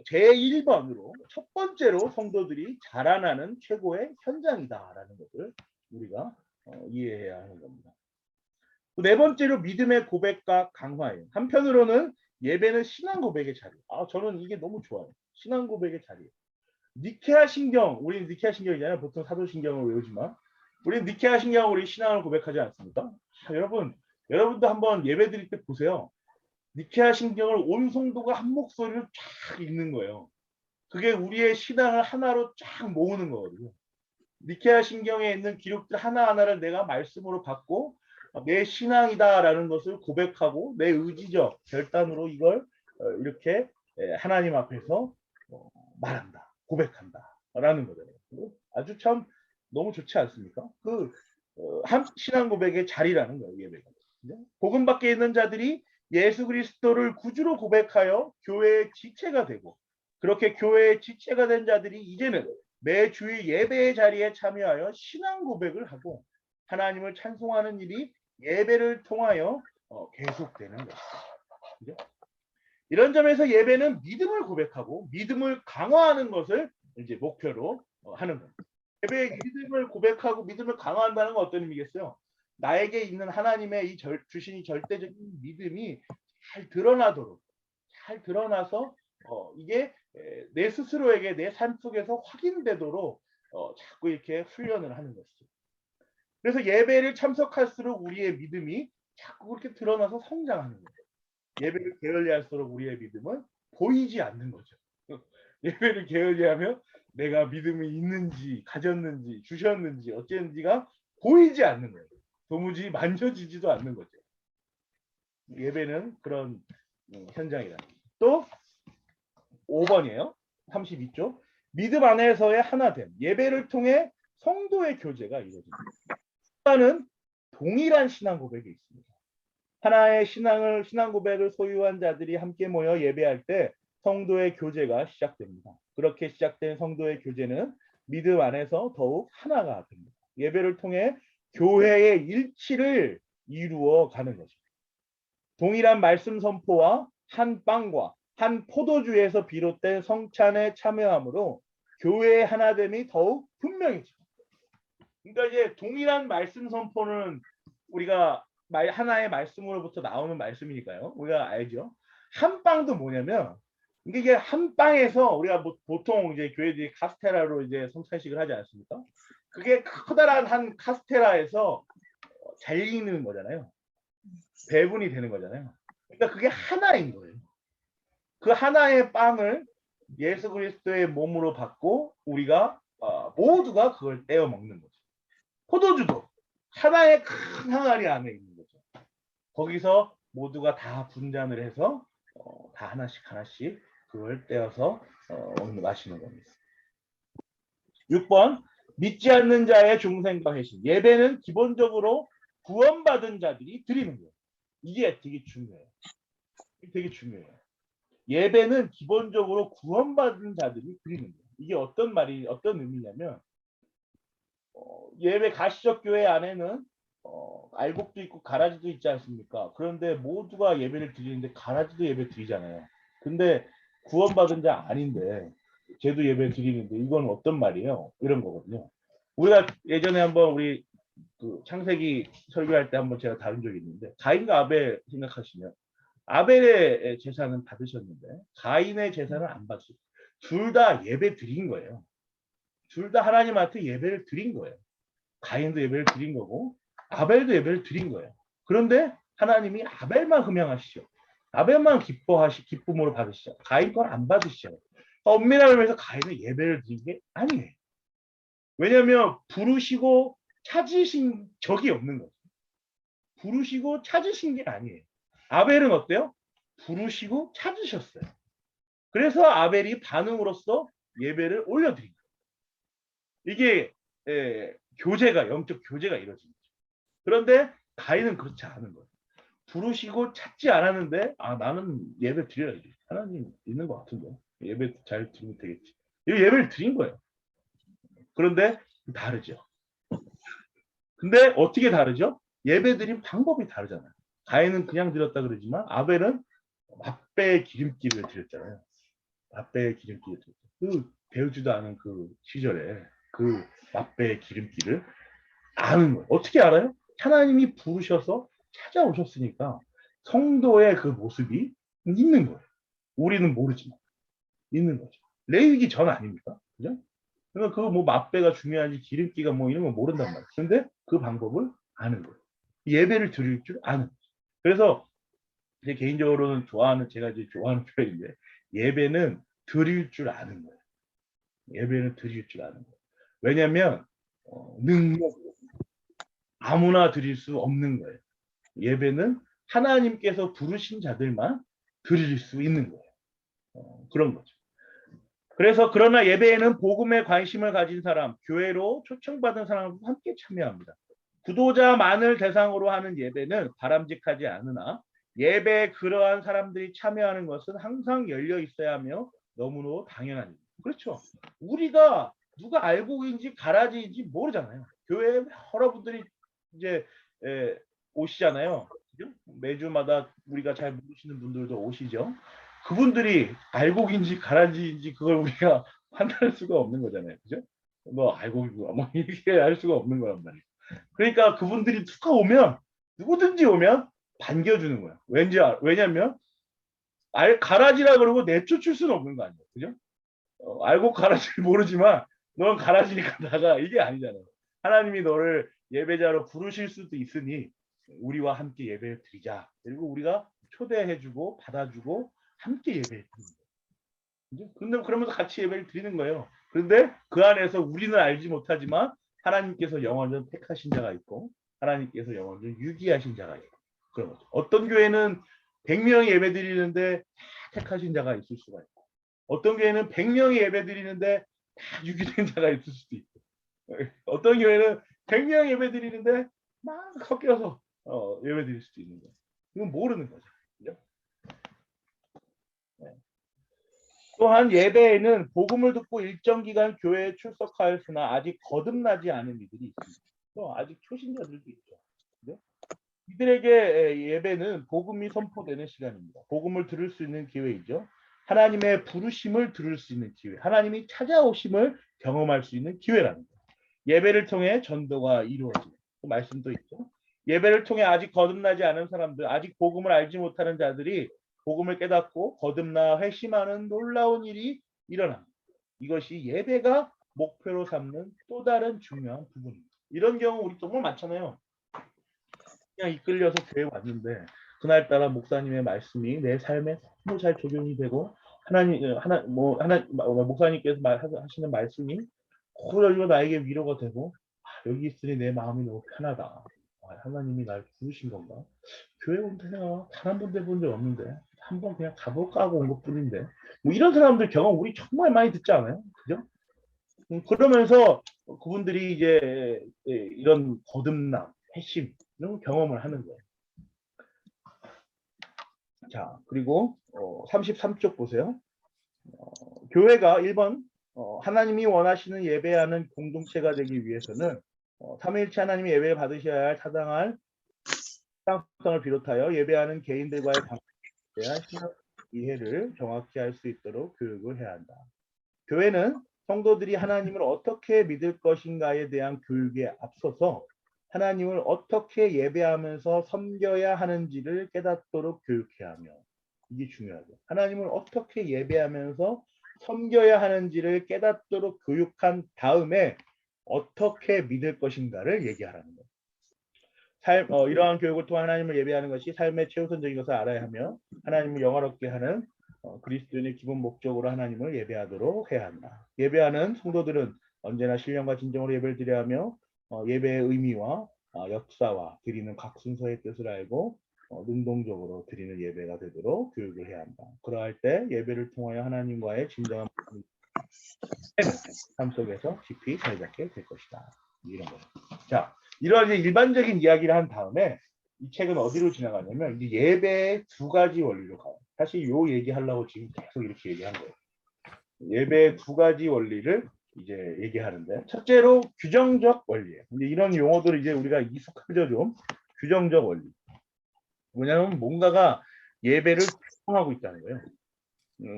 제1번으로 첫 번째로 성도들이 자라나는 최고의 현장이다라는 것을 우리가 이해해야 하는 겁니다. 네 번째로 믿음의 고백과 강화예요. 한편으로는 예배는 신앙 고백의 자리. 저는 이게 너무 좋아요. 신앙 고백의 자리. 니케아 신경, 우리는 니케아 신경이잖아요. 보통 사도신경을 외우지만 우리는 니케아 신경으로 우리 신앙을 고백하지 않습니까? 여러분도 한번 예배 드릴 때 보세요. 니케아 신경을 온 성도가 한 목소리로 쫙 읽는 거예요. 그게 우리의 신앙을 하나로 쫙 모으는 거거든요. 니케아 신경에 있는 기록들 하나하나를 내가 말씀으로 받고 내 신앙이다라는 것을 고백하고 내 의지적 결단으로 이걸 이렇게 하나님 앞에서 말한다, 고백한다라는 거잖아요. 아주 참 너무 좋지 않습니까? 신앙 고백의 자리라는 거예요, 예배가. 복음 밖에 있는 자들이 예수 그리스도를 구주로 고백하여 교회의 지체가 되고, 그렇게 교회의 지체가 된 자들이 이제는 매 주일 예배의 자리에 참여하여 신앙 고백을 하고 하나님을 찬송하는 일이 예배를 통하여 계속되는 것이죠. 이런 점에서 예배는 믿음을 고백하고 믿음을 강화하는 것을 이제 목표로 하는 겁니다. 예배의 믿음을 고백하고 믿음을 강화한다는 건 어떤 의미겠어요? 나에게 있는 하나님의 주신 이 절대적인 믿음이 잘 드러나서 이게 내 스스로에게 내 삶 속에서 확인되도록 자꾸 이렇게 훈련을 하는 것이죠. 그래서 예배를 참석할수록 우리의 믿음이 자꾸 그렇게 드러나서 성장하는 거예요. 예배를 게을리할수록 우리의 믿음은 보이지 않는 거죠. 예배를 게을리하면 내가 믿음이 있는지 가졌는지 주셨는지 어쨌는지가 보이지 않는 거예요. 도무지 만져지지도 않는 거죠. 예배는 그런 현장이다. 또 5번이에요. 32쪽. 믿음 안에서의 하나됨. 예배를 통해 성도의 교제가 이루어집니다. 하나는 동일한 신앙 고백이 있습니다. 하나의 신앙 고백을 소유한 자들이 함께 모여 예배할 때 성도의 교제가 시작됩니다. 그렇게 시작된 성도의 교제는 믿음 안에서 더욱 하나가 됩니다. 예배를 통해 교회의 일치를 이루어 가는 것입니다. 동일한 말씀 선포와 한 빵과 한 포도주에서 비롯된 성찬에 참여함으로 교회의 하나됨이 더욱 분명해집니다. 그러니까 이제 동일한 말씀 선포는 우리가 하나의 말씀으로부터 나오는 말씀이니까요. 우리가 알죠. 한 빵도 뭐냐면 이게 한 빵에서 우리가 보통 이제 교회들이 카스테라로 이제 성찬식을 하지 않습니까? 그게 커다란 한 카스테라에서 잘 익는 거잖아요. 배분이 되는 거잖아요. 그러니까 그게 하나인 거예요. 그 하나의 빵을 예수 그리스도의 몸으로 받고 우리가 모두가 그걸 떼어 먹는 거죠. 포도주도 하나의 큰 항아리 안에 있는 거죠. 거기서 모두가 다 분잔을 해서 다 하나씩 그걸 떼어서 마시는 겁니다. 6번 믿지 않는 자의 중생과 회심. 예배는 기본적으로 구원받은 자들이 드리는 거예요. 이게 되게 중요해요. 예배는 기본적으로 구원받은 자들이 드리는 거예요. 이게 어떤 의미냐면 예배 가시적 교회 안에는 알곡도 있고 가라지도 있지 않습니까? 그런데 모두가 예배를 드리는데 가라지도 예배 드리잖아요. 근데 구원받은 자 아닌데 쟤도 예배 드리는데 이건 어떤 말이에요? 이런 거거든요. 우리가 예전에 한번 우리 창세기 설교할 때 한번 제가 다룬 적이 있는데 가인과 아벨 생각하시면 아벨의 제사는 받으셨는데 가인의 제사는 안 받으셨어요. 둘 다 예배 드린 거예요. 둘 다 하나님한테 예배를 드린 거예요. 가인도 예배를 드린 거고 아벨도 예배를 드린 거예요. 그런데 하나님이 아벨만 흠양하시죠. 아벨만 기쁨으로 받으시죠. 가인 건 안 받으시죠. 엄밀한 의미에서 가인은 예배를 드린 게 아니에요. 왜냐하면 부르시고 찾으신 적이 없는 거죠. 부르시고 찾으신 게 아니에요. 아벨은 어때요? 부르시고 찾으셨어요. 그래서 아벨이 반응으로써 예배를 올려드린 거예요. 이게 교제가 영적 교제가 이루어진 거죠. 그런데 가인은 그렇지 않은 거예요. 부르시고 찾지 않았는데 나는 예배 드려야지. 하나님 있는 것 같은데 예배 잘 드리면 되겠지. 이 예배를 드린 거예요. 그런데 다르죠. 근데 어떻게 다르죠? 예배 드린 방법이 다르잖아요. 가인은 그냥 드렸다 그러지만 아벨은 맛배의 기름기를 드렸잖아요. 맛배의 기름기를 드렸죠. 그 배우지도 않은 그 시절에 그 맛배의 기름기를 아는 거예요. 어떻게 알아요? 하나님이 부르셔서 찾아오셨으니까 성도의 그 모습이 있는 거예요. 우리는 모르지만 있는 거죠. 레위기 전 아닙니까? 그죠? 그러니까 그 뭐 맛배가 중요한지 기름기가 뭐 이런 거 모른단 말이에요. 근데 그 방법을 아는 거예요. 예배를 드릴 줄 아는 거죠. 그래서 제 개인적으로는 좋아하는 제가 이제 좋아하는 표현인데 예배는 드릴 줄 아는 거예요. 예배는 드릴 줄 아는 거예요. 왜냐하면 능력 아무나 드릴 수 없는 거예요. 예배는 하나님께서 부르신 자들만 드릴 수 있는 거예요. 그런 거죠. 그래서 그러나 예배에는 복음에 관심을 가진 사람, 교회로 초청받은 사람과 함께 참여합니다. 구도자만을 대상으로 하는 예배는 바람직하지 않으나 예배에 그러한 사람들이 참여하는 것은 항상 열려 있어야 하며 너무나 당연한 일입니다. 그렇죠. 우리가 누가 알고 있는지 가라지인지 모르잖아요. 교회에 여러분들이 이제 오시잖아요. 그죠? 매주마다 우리가 잘 모르시는 분들도 오시죠. 그분들이 알곡인지 가라지인지 그걸 우리가 판단할 수가 없는 거잖아요. 그죠? 뭐 알곡이고 뭐 이렇게 할 수가 없는 거란 말이에요. 그러니까 그분들이 누가 오면 누구든지 오면 반겨주는 거야. 왜냐면 가라지라 그러고 내쫓을 수는 없는 거 아니에요. 그죠? 알곡 가라지를 모르지만 넌 가라지니까 나가 이게 아니잖아요. 하나님이 너를 예배자로 부르실 수도 있으니 우리와 함께 예배를 드리자. 그리고 우리가 초대해주고 받아주고 함께 예배를 드리는 거예요. 근데 그러면서 같이 예배를 드리는 거예요. 그런데 그 안에서 우리는 알지 못하지만 하나님께서 영원전 택하신 자가 있고 하나님께서 영원전 유기하신 자가 있고 그런 거죠. 어떤 교회는 100명이 예배 드리는데 다 택하신 자가 있을 수가 있고 어떤 교회는 100명이 예배 드리는데 다 유기된 자가 있을 수도 있고 어떤 교회는 100명이 예배 드리는데 막 섞여서 예배 드릴 수도 있는 거예요. 이건 모르는 거죠. 그죠? 네. 또한 예배에는 복음을 듣고 일정 기간 교회에 출석하였으나 아직 거듭나지 않은 이들이 있습니다. 또 아직 초신자들도 있죠. 그죠? 이들에게 예배는 복음이 선포되는 시간입니다. 복음을 들을 수 있는 기회이죠. 하나님의 부르심을 들을 수 있는 기회, 하나님이 찾아오심을 경험할 수 있는 기회라는 거예요. 예배를 통해 전도가 이루어지는 말씀도 있죠. 예배를 통해 아직 거듭나지 않은 사람들, 아직 복음을 알지 못하는 자들이 복음을 깨닫고 거듭나 회심하는 놀라운 일이 일어납니다. 이것이 예배가 목표로 삼는 또 다른 중요한 부분입니다. 이런 경우 우리 정말 많잖아요. 그냥 이끌려서 교회 왔는데 그날따라 목사님의 말씀이 내 삶에 너무 잘 적용이 되고 목사님께서 하시는 말씀이 그걸로 나에게 위로가 되고 여기 있으니 내 마음이 너무 편하다. 하나님이 날 부르신 건가? 교회 온 데가 단 한 번도 해본 적 없는데 한번 그냥 가볼까 하고 온 것뿐인데 뭐 이런 사람들 경험 우리 정말 많이 듣지 않아요? 그죠? 그러면서 그분들이 이제 이런 거듭남, 회심 이런 경험을 하는 거예요. 자, 그리고 33쪽 보세요. 교회가 1번 하나님이 원하시는 예배하는 공동체가 되기 위해서는 삼위일체 하나님이 예배 받으셔야 할 타당한 타당성을 비롯하여 예배하는 개인들과의 관계에 대한 신학 이해를 정확히 할 수 있도록 교육을 해야 한다. 교회는 성도들이 하나님을 어떻게 믿을 것인가에 대한 교육에 앞서서 하나님을 어떻게 예배하면서 섬겨야 하는지를 깨닫도록 교육해야 하며 이게 중요하죠. 하나님을 어떻게 예배하면서 섬겨야 하는지를 깨닫도록 교육한 다음에 어떻게 믿을 것인가를 얘기하라는 거예요. 이러한 교육을 통해 하나님을 예배하는 것이 삶의 최우선적인 것을 알아야 하며 하나님을 영화롭게 하는 그리스도인의 기본 목적으로 하나님을 예배하도록 해야 한다. 예배하는 성도들은 언제나 신령과 진정으로 예배를 드려야 하며 예배의 의미와 역사와 드리는 각 순서의 뜻을 알고 능동적으로 드리는 예배가 되도록 교육을 해야 한다. 그러할 때 예배를 통하여 하나님과의 진정한 삶 속에서 깊이 자리 잡게 될 것이다. 이런 거예요. 자, 이런 이제 일반적인 이야기를 한 다음에 이 책은 어디로 지나가냐면 이제 예배의 두 가지 원리로 가요. 사실 요 얘기하려고 지금 계속 이렇게 얘기한 거예요. 예배의 두 가지 원리를 이제 얘기하는데, 첫째로 규정적 원리예요. 이제 이런 용어들을 이제 우리가 익숙하죠, 좀. 규정적 원리. 뭐냐면 뭔가가 예배를 규정하고 있다는 거예요.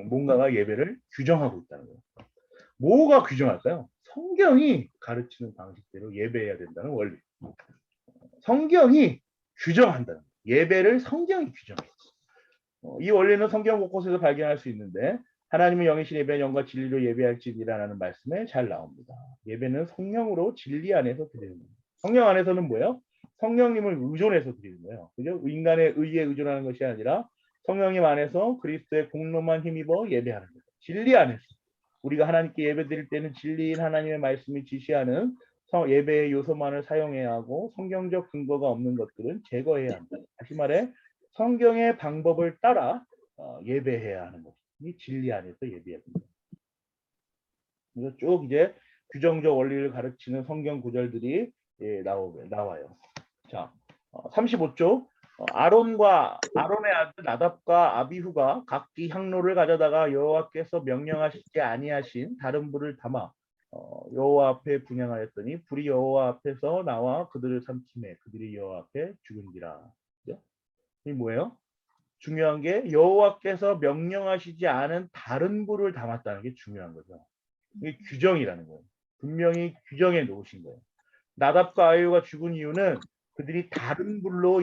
뭔가가 예배를 규정하고 있다는 거예요. 뭐가 규정할까요? 성경이 가르치는 방식대로 예배해야 된다는 원리. 성경이 규정한다는 거예요. 예배를 성경이 규정해요. 이 원리는 성경 곳곳에서 발견할 수 있는데, 하나님의 영이신 예배는 영과 진리로 예배할지니라는 말씀에 잘 나옵니다. 예배는 성령으로 진리 안에서 드리는 겁니다. 성령 안에서는 뭐예요? 성령님을 의존해서 드리는 거예요. 그죠? 인간의 의에 의존하는 것이 아니라 성령님 안에서 그리스도의 공로만 힘입어 예배하는 거예요. 진리 안에서. 우리가 하나님께 예배 드릴 때는 진리인 하나님의 말씀이 지시하는 예배의 요소만을 사용해야 하고, 성경적 근거가 없는 것들은 제거해야 한다. 다시 말해 성경의 방법을 따라 예배해야 하는 것. 이 진리 안에서 예배해야 됩니다. 그래서 쭉 이제 규정적 원리를 가르치는 성경 구절들이 나와요. 자, 35쪽. 아론의 아들 나답과 아비후가 각기 향로를 가져다가 여호와께서 명령하시지 아니하신 다른 불을 담아 여호와 앞에 분향하였더니 불이 여호와 앞에서 나와 그들을 삼키매 그들이 여호와 앞에 죽은지라. 그죠? 이 뭐예요? 중요한 게 여호와께서 명령하시지 않은 다른 불을 담았다는 게 중요한 거죠. 이게 규정이라는 거예요. 분명히 규정해 놓으신 거예요. 나답과 아비후가 죽은 이유는 그들이 다른 불로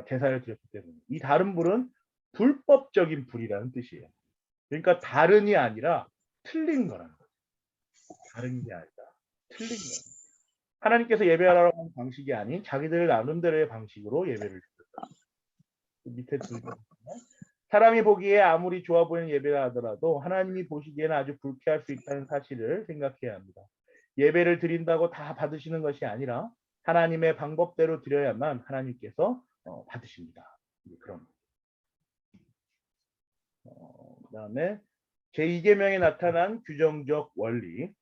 제사를 드렸기 때문에. 이 다른 불은 불법적인 불이라는 뜻이에요. 그러니까 다른이 아니라 틀린 거라는 거예요. 다른 게 아니라 틀린 거예요. 하나님께서 예배하라고 하는 방식이 아닌 자기들 나름대로의 방식으로 예배를 드렸다. 밑에 두 사람이 보기에 아무리 좋아 보이는 예배가 하더라도 하나님이 보시기에는 아주 불쾌할 수 있다는 사실을 생각해야 합니다. 예배를 드린다고 다 받으시는 것이 아니라 하나님의 방법대로 드려야만 하나님께서 받으십니다. 그럼 그다음에 제2계명에 나타난 규정적 원리.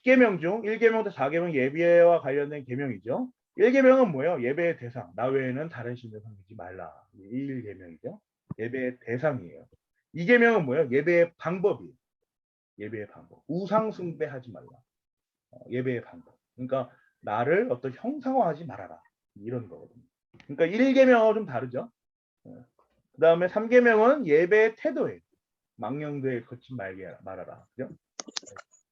10계명 중 1계명부터 4계명 예배와 관련된 계명이죠. 1계명은 뭐예요? 예배의 대상. 나 외에는 다른 신을 섬기지 말라. 1계명이죠. 예배의 대상이에요. 2계명은 뭐예요? 예배의 방법이에요. 예배의 방법. 우상 숭배하지 말라. 예배의 방법. 그러니까 나를 어떤 형상화하지 말아라. 이런 거거든요. 그러니까 1계명하고 좀 다르죠. 그 다음에 3계명은 예배의 태도예요. 망령되이 걷지 말아라. 그죠?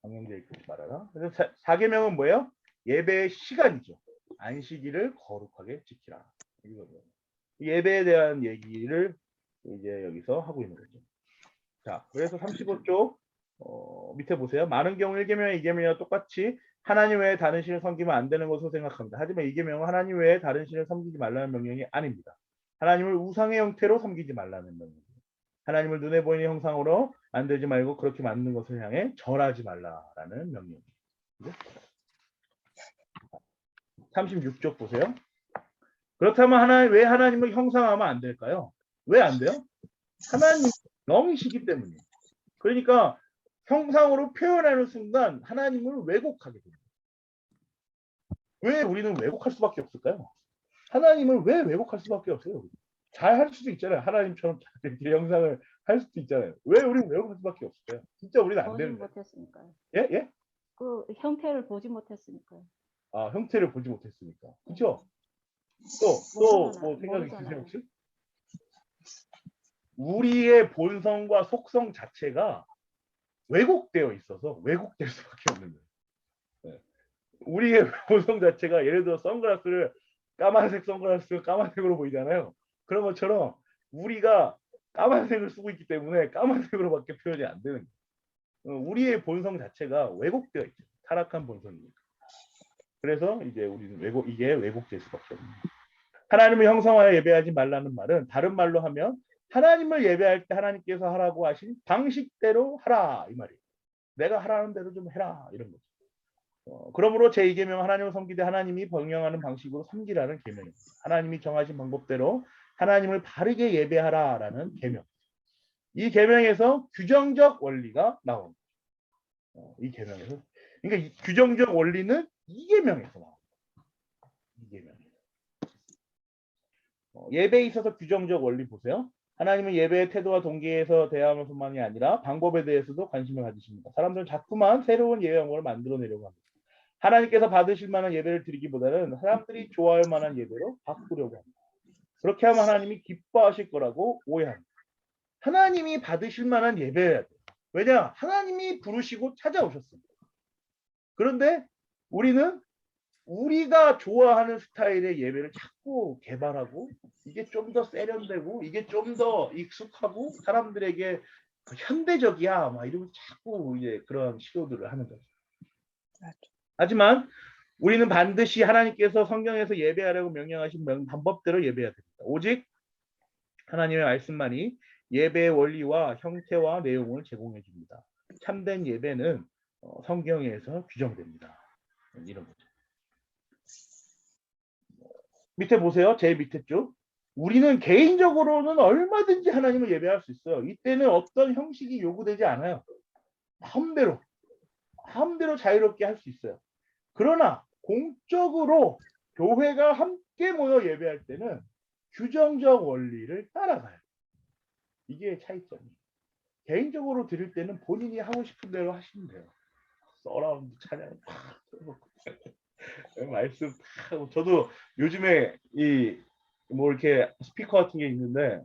망령되이 걷지 말아라. 그래서 4계명은 뭐예요? 예배의 시간이죠. 안식일을 거룩하게 지키라. 이거죠. 예배에 대한 얘기를 이제 여기서 하고 있는 거죠. 자, 그래서 35쪽 밑에 보세요. 많은 경우 1계명과 2계명이와 똑같이 하나님 외에 다른 신을 섬기면 안 되는 것으로 생각합니다. 하지만 2계명은 하나님 외에 다른 신을 섬기지 말라는 명령이 아닙니다. 하나님을 우상의 형태로 섬기지 말라는 명령입니다. 하나님을 눈에 보이는 형상으로 만들지 말고 그렇게 만든 것을 향해 절하지 말라라는 명령입니다. 36쪽 보세요. 그렇다면 왜 하나님을 형상화하면 안 될까요? 왜 안 돼요? 하나님 영이시기 때문이에요. 그러니까 형상으로 표현하는 순간 하나님을 왜곡하게 됩니다. 왜 우리는 왜곡할 수밖에 없을까요? 하나님을 왜 왜곡할 수밖에 없어요? 잘 할 수도 있잖아요. 하나님처럼 자기의 형상을 할 수도 있잖아요. 왜 우리는 왜곡할 수밖에 없을까요? 진짜 우리는 안 되는 거예요. 보지 못했으니까요. 예? 예? 그 형태를 보지 못했으니까요. 아, 형태를 보지 못했으니까. 그렇죠? 또 뭐 생각 있으세요 혹시? 우리의 본성과 속성 자체가 왜곡되어 있어서 왜곡될 수밖에 없는 거예요. 네. 우리의 본성 자체가 예를 들어 선글라스를 까만색 선글라스를 까만색으로 보이잖아요. 그런 것처럼 우리가 까만색을 쓰고 있기 때문에 까만색으로밖에 표현이 안 되는 거예요. 우리의 본성 자체가 왜곡되어 있죠. 타락한 본성이니까. 그래서 이제 우리는 이게 왜곡될 수밖에 없는 거예요. 하나님을 형상화하여 예배하지 말라는 말은 다른 말로 하면 하나님을 예배할 때 하나님께서 하라고 하신 방식대로 하라 이 말이에요. 내가 하라는 대로 좀 해라 이런 거죠. 그러므로 제2계명 하나님을 섬기되 하나님이 명령하는 방식으로 섬기라는 계명입니다. 하나님이 정하신 방법대로 하나님을 바르게 예배하라라는 계명. 이 계명에서 규정적 원리가 나옵니다. 이 계명에서. 그러니까 이 규정적 원리는 이 계명에서 나옵니다. 이 계명에서. 예배에 있어서 규정적 원리 보세요. 하나님은 예배의 태도와 동기에서 대하면서만이 아니라 방법에 대해서도 관심을 가지십니다. 사람들은 자꾸만 새로운 예배 방법을 만들어내려고 합니다. 하나님께서 받으실 만한 예배를 드리기보다는 사람들이 좋아할 만한 예배로 바꾸려고 합니다. 그렇게 하면 하나님이 기뻐하실 거라고 오해합니다. 하나님이 받으실 만한 예배여야 돼요. 왜냐? 하나님이 부르시고 찾아오셨습니다. 그런데 우리는 우리가 좋아하는 스타일의 예배를 자꾸 개발하고 이게 좀 더 세련되고 이게 좀 더 익숙하고 사람들에게 현대적이야 막 이러면 자꾸 이제 그런 시도들을 하는 거죠. 하지만 우리는 반드시 하나님께서 성경에서 예배하라고 명령하신 방법대로 예배해야 됩니다. 오직 하나님의 말씀만이 예배의 원리와 형태와 내용을 제공해 줍니다. 참된 예배는 성경에서 규정됩니다. 이런 거죠. 밑에 보세요. 제일 밑에 쭉. 우리는 개인적으로는 얼마든지 하나님을 예배할 수 있어요. 이때는 어떤 형식이 요구되지 않아요. 마음대로 자유롭게 할 수 있어요. 그러나 공적으로 교회가 함께 모여 예배할 때는 규정적 원리를 따라가요. 이게 차이점이에요. 개인적으로 드릴 때는 본인이 하고 싶은 대로 하시면 돼요. 서라운드 찬양 팍 말씀 팍 하고. 저도 요즘에 이 뭐 이렇게 스피커 같은 게 있는데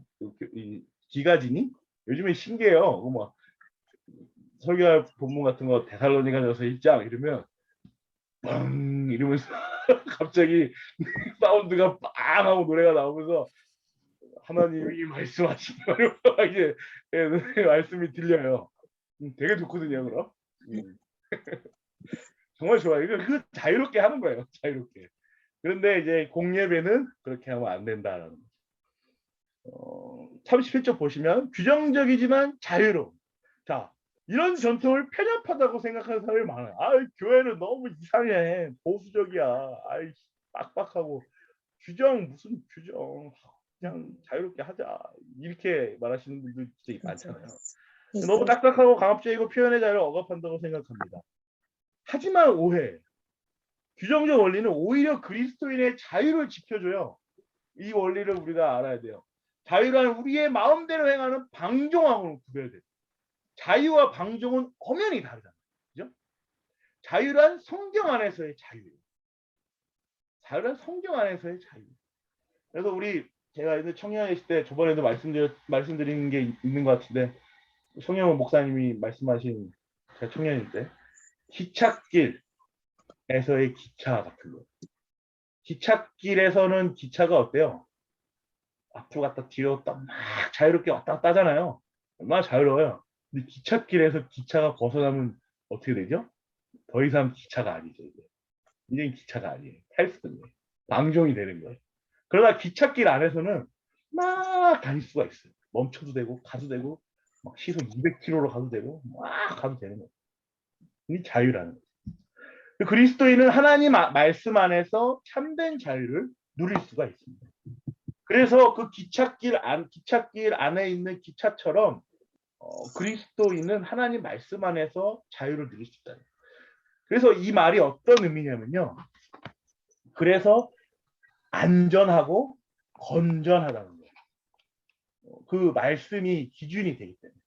이 기가진이 요즘에 신기해요. 뭐 설교할 본문 같은 거 데살로니가전서 1장 이러면 빵 이러면서 갑자기 사운드가 빵 하고 노래가 나오면서 하나님이 말씀하시면 이제 말씀이 들려요. 되게 좋거든요. 그럼 정말 좋아요. 이거 그 자유롭게 하는 거예요. 자유롭게. 그런데 이제 공예배는 그렇게 하면 안 된다라는 거죠. 37쪽 보시면 규정적이지만 자유로움. 자, 이런 전통을 편협하다고 생각하는 사람이 많아요. 아, 교회는 너무 이상해. 보수적이야. 아이, 빡빡하고. 무슨 규정. 그냥 자유롭게 하자. 이렇게 말하시는 분들 진짜 많잖아요. 너무 딱딱하고 강압적이고 표현의 자유를 억압한다고 생각합니다. 하지만 오해. 규정적 원리는 오히려 그리스도인의 자유를 지켜줘요. 이 원리를 우리가 알아야 돼요. 자유란 우리의 마음대로 행하는 방종하고는 구별돼요. 자유와 방종은 엄연히 다르잖아요. 그죠? 자유란 성경 안에서의 자유예요. 자유란 성경 안에서의 자유. 그래서 제가 청년회 있을 때 저번에도 말씀드린 게 있는 것 같은데 송영훈 목사님이 말씀하신 제가 청년일 때 기찻길에서의 기차 같은 거. 기찻길에서는 기차가 어때요? 앞으로 갔다 뒤로 갔다 막 자유롭게 왔다 갔다 하잖아요. 얼마나 자유로워요. 근데 기찻길에서 기차가 벗어나면 어떻게 되죠? 더 이상 기차가 아니죠. 이제 기차가 아니에요. 탈 수가 있는 거예요. 방종이 되는 거예요. 그러나 기찻길 안에서는 막 다닐 수가 있어요. 멈춰도 되고 가도 되고 막 시속 200km로 가도 되고 막 가도 되는 거예요. 이 자유라는 거예요. 그리스도인은 하나님 말씀 안에서 참된 자유를 누릴 수가 있습니다. 그래서 그 기찻길 안에 있는 기차처럼 그리스도인은 하나님 말씀 안에서 자유를 누릴 수 있다. 그래서 이 말이 어떤 의미냐면요. 그래서 안전하고 건전하다는 거예요. 그 말씀이 기준이 되기 때문에.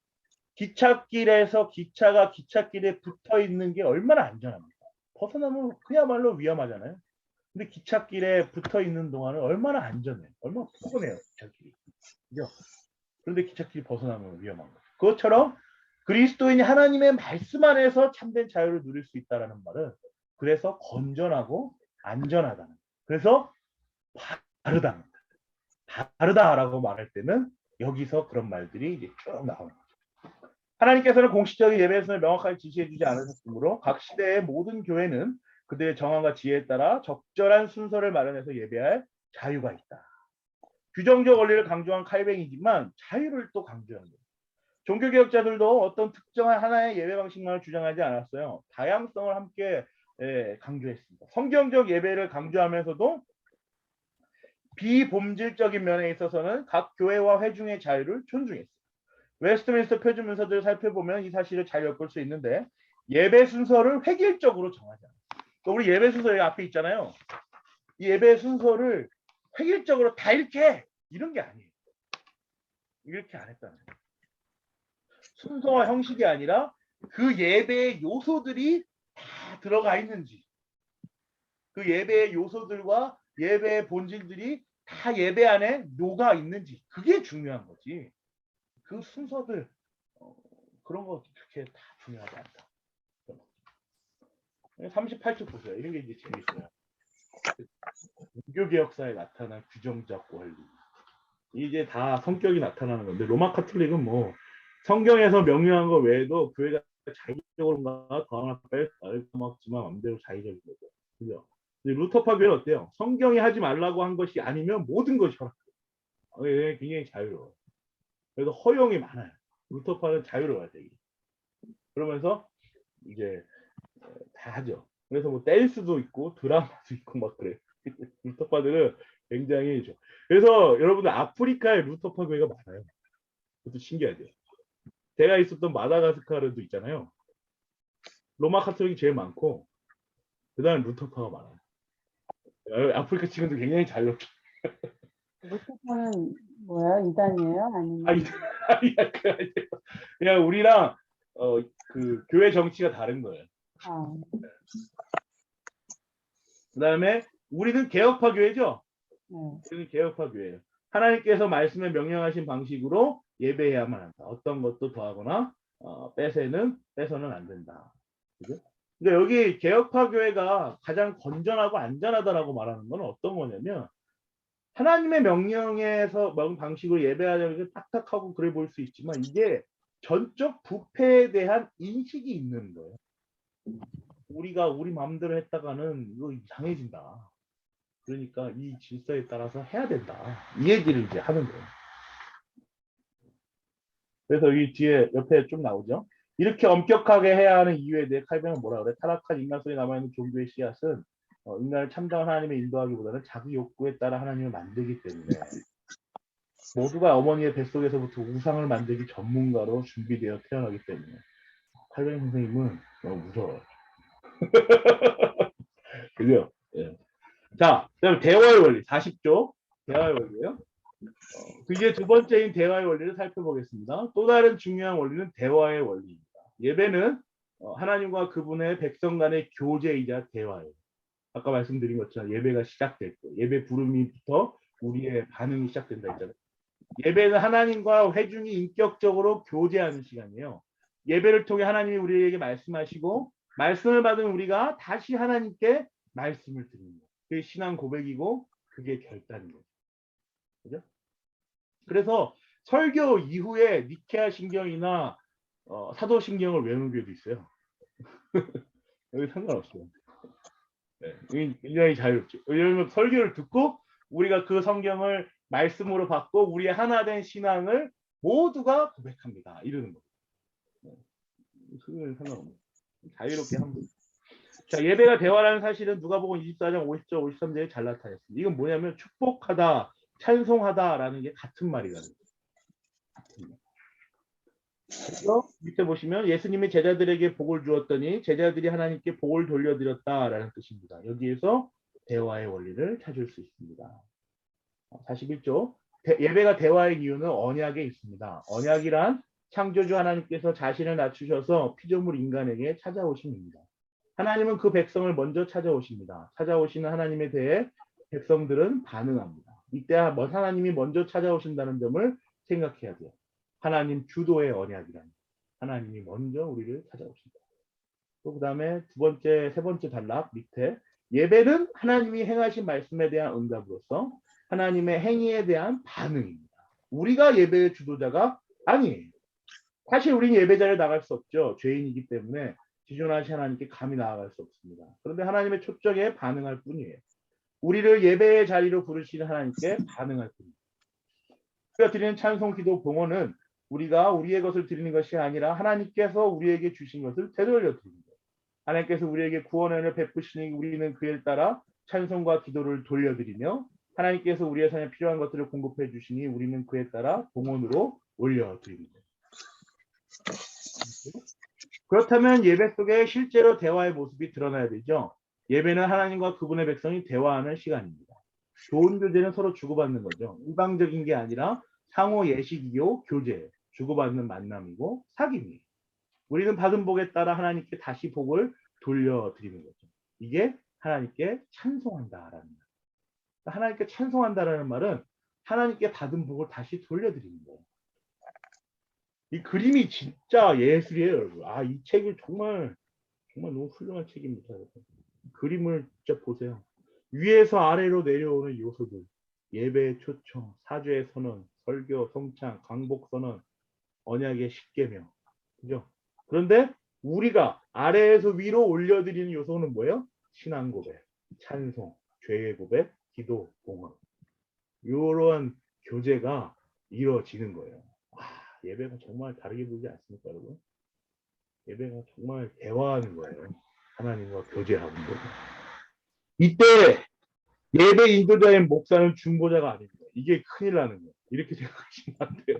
기찻길에서 기차가 기찻길에 붙어 있는 게 얼마나 안전합니까? 벗어나면 그야말로 위험하잖아요. 근데 기찻길에 붙어 있는 동안은 얼마나 안전해요. 얼마나 포근해요. 기찻길이. 그죠? 그런데 기찻길이 벗어나면 위험한 거죠. 그것처럼 그리스도인이 하나님의 말씀 안에서 참된 자유를 누릴 수 있다는 말은 그래서 건전하고 안전하다는 거예요. 그래서 바르다. 바르다라고 말할 때는 여기서 그런 말들이 이제 쭉 나오는 거죠. 하나님께서는 공식적인 예배에서는 명확하게 지시해 주지 않으셨으므로 각 시대의 모든 교회는 그들의 정황과 지혜에 따라 적절한 순서를 마련해서 예배할 자유가 있다. 규정적 원리를 강조한 칼뱅이지만 자유를 또 강조한 거예요. 종교개혁자들도 어떤 특정한 하나의 예배 방식만을 주장하지 않았어요. 다양성을 함께 강조했습니다. 성경적 예배를 강조하면서도 비본질적인 면에 있어서는 각 교회와 회중의 자유를 존중했어요. 웨스트민스터 표준 문서들을 살펴보면 이 사실을 잘 엿볼 수 있는데 예배 순서를 획일적으로 정하지 않아요. 그러니까 우리 예배 순서 여기 앞에 있잖아요. 이 예배 순서를 획일적으로 다 이렇게 해. 이런 게 아니에요. 이렇게 안 했다는 거예요. 순서와 형식이 아니라 그 예배의 요소들이 다 들어가 있는지, 그 예배의 요소들과 예배의 본질들이 다 예배 안에 녹아 있는지, 그게 중요한 거지. 그 순서들 그런 거 그렇게 다 중요하지 않다. 38쪽 보세요. 이런 게 이제 재밌어요. 종교개혁사에 나타난 규정적 원리. 이제 다 성격이 나타나는 건데 로마 카톨릭은 뭐 성경에서 명령한 거 외에도 교회가 자기적으로 뭔가 더 하나 뺄거막지만 마음대로 자기적인 거죠. 그죠? 루터파 교회는 어때요? 성경이 하지 말라고 한 것이 아니면 모든 것이 허락돼요. 굉장히 자유로워요. 그래서 허용이 많아요. 루터파는 자유로워야 돼. 그러면서 이제 다 하죠. 그래서 뭐 댄스도 있고 드라마도 있고 막 그래. 루터파들은 굉장히 좋아. 그래서 여러분들 아프리카에 루터파 교회가 많아요. 그것도 신기하죠. 제가 있었던 마다가스카르도 있잖아요. 로마 카톨릭이 제일 많고 그다음에 루터파가 많아요. 아프리카 친구들 굉장히 자유롭죠. 루터파는 뭐야? 이단이에요? 아니면 아니, 그냥 우리랑 그 교회 정치가 다른 거예요. 아, 그다음에 우리는 개혁파 교회죠. 네. 우리는 개혁파 교회예요. 하나님께서 말씀에 명령하신 방식으로 예배해야만 한다. 어떤 것도 더하거나 빼서는 안 된다. 그죠? 근데 여기 개혁파 교회가 가장 건전하고 안전하다라고 말하는 건 어떤 거냐면 하나님의 명령에서 방식으로 예배하려는 게 딱딱하고 그래 보일 수 있지만 이게 전적 부패에 대한 인식이 있는 거예요. 우리가 우리 마음대로 했다가는 이거 이상해진다. 그러니까 이 질서에 따라서 해야 된다. 이 얘기를 이제 하는 거예요. 그래서 이 뒤에 옆에 좀 나오죠. 이렇게 엄격하게 해야 하는 이유에 대해 칼뱅은 뭐라 그래? 타락한 인간 속에 남아있는 종교의 씨앗은 인간을 참다운 하나님의 인도하기보다는 자기 욕구에 따라 하나님을 만들기 때문에 모두가 어머니의 뱃속에서부터 우상을 만들기 전문가로 준비되어 태어나기 때문에 칼뱅 선생님은 너무 무서워요. 그죠? 예. 자, 그다음에 대화의 원리 40조 대화의 원리예요. 이제 두 번째인 대화의 원리를 살펴보겠습니다. 또 다른 중요한 원리는 대화의 원리입니다. 예배는 하나님과 그분의 백성 간의 교제이자 대화예요. 아까 말씀드린 것처럼 예배가 시작될 때 예배 부름이부터 우리의 반응이 시작된다 했잖아요. 예배는 하나님과 회중이 인격적으로 교제하는 시간이에요. 예배를 통해 하나님이 우리에게 말씀하시고 말씀을 받은 우리가 다시 하나님께 말씀을 드립니다. 그게 신앙 고백이고 그게 결단인 거죠. 그죠? 그래서 설교 이후에 니케아 신경이나 사도신경을 외우는 교회도 있어요. 여기 상관없어요. 네, 굉장히 자유롭죠. 왜냐하면 설교를 듣고 우리가 그 성경을 말씀으로 받고 우리의 하나된 신앙을 모두가 고백합니다. 이러는 거예요. 그건 상관없어요. 자유롭게 합니다. 자, 예배가 대화라는 사실은 누가복음 24장 50절 53절에 잘 나타냈습니다. 이건 뭐냐면 축복하다, 찬송하다라는 게 같은 말이라는 거예요. 그래서 밑에 보시면 예수님이 제자들에게 복을 주었더니 제자들이 하나님께 복을 돌려드렸다라는 뜻입니다. 여기에서 대화의 원리를 찾을 수 있습니다. 41조 예배가 대화의 이유는 언약에 있습니다. 언약이란 창조주 하나님께서 자신을 낮추셔서 피조물 인간에게 찾아오십니다. 하나님은 그 백성을 먼저 찾아오십니다. 찾아오시는 하나님에 대해 백성들은 반응합니다. 이때 하나님이 먼저 찾아오신다는 점을 생각해야 돼요. 하나님 주도의 언약이란 하나님이 먼저 우리를 찾아오신다. 또 그다음에 세 번째 단락 밑에 예배는 하나님이 행하신 말씀에 대한 응답으로서 하나님의 행위에 대한 반응입니다. 우리가 예배의 주도자가 아니에요. 사실 우리는 예배자를 나갈 수 없죠. 죄인이기 때문에 지존하신 하나님께 감히 나아갈 수 없습니다. 그런데 하나님의 초청에 반응할 뿐이에요. 우리를 예배의 자리로 부르시는 하나님께 반응할 뿐입니다. 우리가 드리는 찬송, 기도, 봉헌은 우리가 우리의 것을 드리는 것이 아니라 하나님께서 우리에게 주신 것을 되돌려 드립니다. 하나님께서 우리에게 구원을 베푸시니 우리는 그에 따라 찬송과 기도를 돌려드리며 하나님께서 우리의 삶에 필요한 것들을 공급해 주시니 우리는 그에 따라 봉헌으로 올려드립니다. 그렇다면 예배 속에 실제로 대화의 모습이 드러나야 되죠. 예배는 하나님과 그분의 백성이 대화하는 시간입니다. 좋은 교제는 서로 주고받는 거죠. 일방적인 게 아니라 상호 예식이요 교제, 주고받는 만남이고 사귐이에요. 우리는 받은 복에 따라 하나님께 다시 복을 돌려드리는 거죠. 이게 하나님께 찬송한다라는 말. 하나님께 찬송한다라는 말은 하나님께 받은 복을 다시 돌려드리는 거예요. 이 그림이 진짜 예술이에요, 여러분. 아, 이 책이 정말 너무 훌륭한 책입니다, 여러분. 그림을 진짜 보세요. 위에서 아래로 내려오는 요소들, 예배의 초청, 사죄의 선언, 설교, 성찬, 강복 선언, 언약의 십계명, 그죠? 그런데 우리가 아래에서 위로 올려드리는 요소는 뭐예요? 신앙 고백, 찬송, 죄의 고백, 기도, 봉헌. 이런 교제가 이루어지는 거예요. 예배가 정말 다르게 보이지 않습니까, 여러분? 예배가 정말 대화하는 거예요. 하나님과 교제하는 거예요. 이때 예배 인도자인 목사는 중보자가 아닙니다. 이게 큰일 나는 거예요. 이렇게 생각하시면 안 돼요.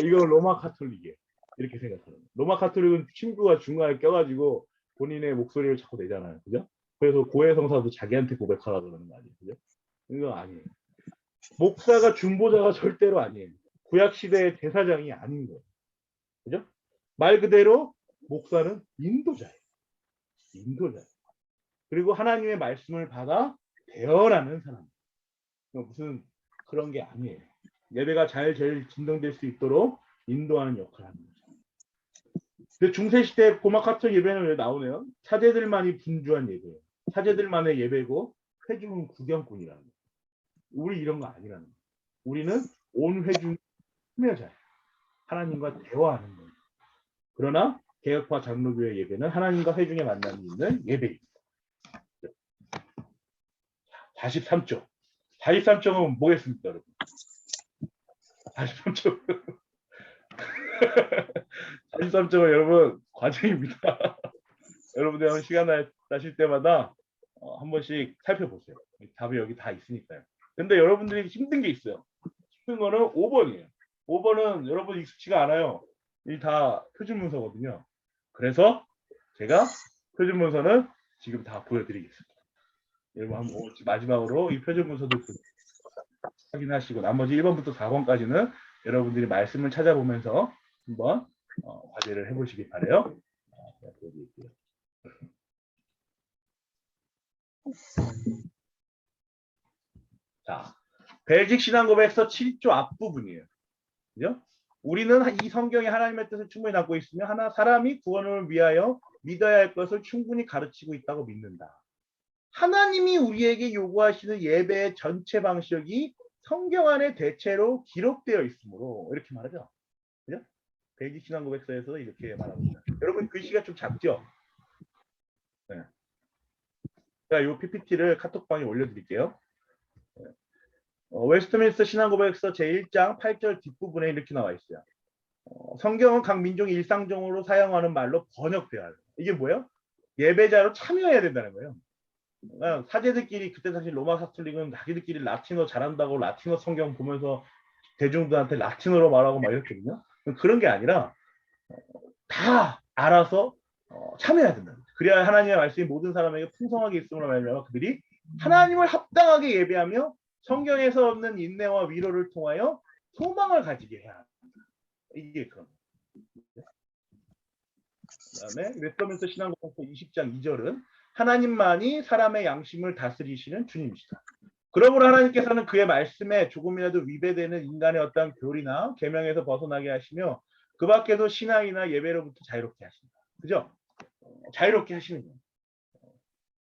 이거 로마 카톨릭이에요. 이렇게 생각하는 거예요. 로마 카톨릭은 친구가 중간에 껴가지고 본인의 목소리를 자꾸 내잖아요. 그죠? 그래서 고해성사도 자기한테 고백하라고 그러는 거 아니에요. 그죠? 이거 아니에요. 목사가 중보자가 절대로 아니에요. 구약시대의 대사장이 아닌 거예요. 그죠? 말 그대로 목사는 인도자예요. 인도자예요. 그리고 하나님의 말씀을 받아 대언하는 사람. 무슨 그런 게 아니에요. 예배가 제일 진동될 수 있도록 인도하는 역할을 하는 거죠. 근데 중세시대 고마 카톨릭 예배는 왜 나오네요? 사제들만이 분주한 예배예요. 사제들만의 예배고 회중은 구경꾼이라는 거예요. 우리 이런 거 아니라는 거예요. 우리는 온 회중이 참여자예요. 하나님과 대화하는 거예요. 그러나 개혁파 장로교회 예배는 하나님과 회중의 만남이 있는 예배입니다. 43쪽. 43쪽은 뭐겠습니까, 여러분? 43쪽. 43쪽은 여러분 과정입니다. 여러분들 한번 시간 나실 때마다 한 번씩 살펴보세요. 답이 여기 다 있으니까요. 근데 여러분들이 힘든 게 있어요. 힘든 거는 5번이에요. 5번은 여러분 익숙치가 않아요. 이 다 표준 문서거든요. 그래서 제가 표준 문서는 지금 다 보여드리겠습니다. 여러분 한번 마지막으로 이 표준 문서도 확인하시고 나머지 1번부터 4번까지는 여러분들이 말씀을 찾아보면서 한번 과제를 해보시기 바라요. 보여드릴게요. 자, 벨직 신앙고백서 7조 앞부분이에요. 그죠? 우리는 이 성경에 하나님의 뜻을 충분히 담고 있으며 하나 사람이 구원을 위하여 믿어야 할 것을 충분히 가르치고 있다고 믿는다. 하나님이 우리에게 요구하시는 예배의 전체 방식이 성경 안에 대체로 기록되어 있으므로 이렇게 말하죠. 그죠? 벨직 신앙고백서에서 이렇게 말합니다. 여러분 글씨가 좀 작죠? 네. 제가 이 PPT를 카톡방에 올려드릴게요. 웨스트민스터 신앙고백서 제1장 8절 뒷부분에 이렇게 나와 있어요. 성경은 각 민족이 일상적으로 사용하는 말로 번역되어야 해요. 이게 뭐예요? 예배자로 참여해야 된다는 거예요. 사제들끼리 그때 사실 로마 카톨릭은 자기들끼리 라틴어 잘한다고 라틴어 성경 보면서 대중들한테 라틴어로 말하고 막 이랬거든요. 그런 게 아니라 다 알아서 참여해야 된다. 그래야 하나님의 말씀이 모든 사람에게 풍성하게 있음으로 말미암아 그들이 하나님을 합당하게 예배하며 성경에서 얻는 인내와 위로를 통하여 소망을 가지게 해야 합니다. 이게 그런 거예요. 그다음에 웨스터민스터 신앙고백서 20장 2절은 하나님만이 사람의 양심을 다스리시는 주님이시다. 그러므로 하나님께서는 그의 말씀에 조금이라도 위배되는 인간의 어떤 교리나 계명에서 벗어나게 하시며 그 밖에도 신앙이나 예배로부터 자유롭게 하신다. 그죠? 자유롭게 하시는 거예요.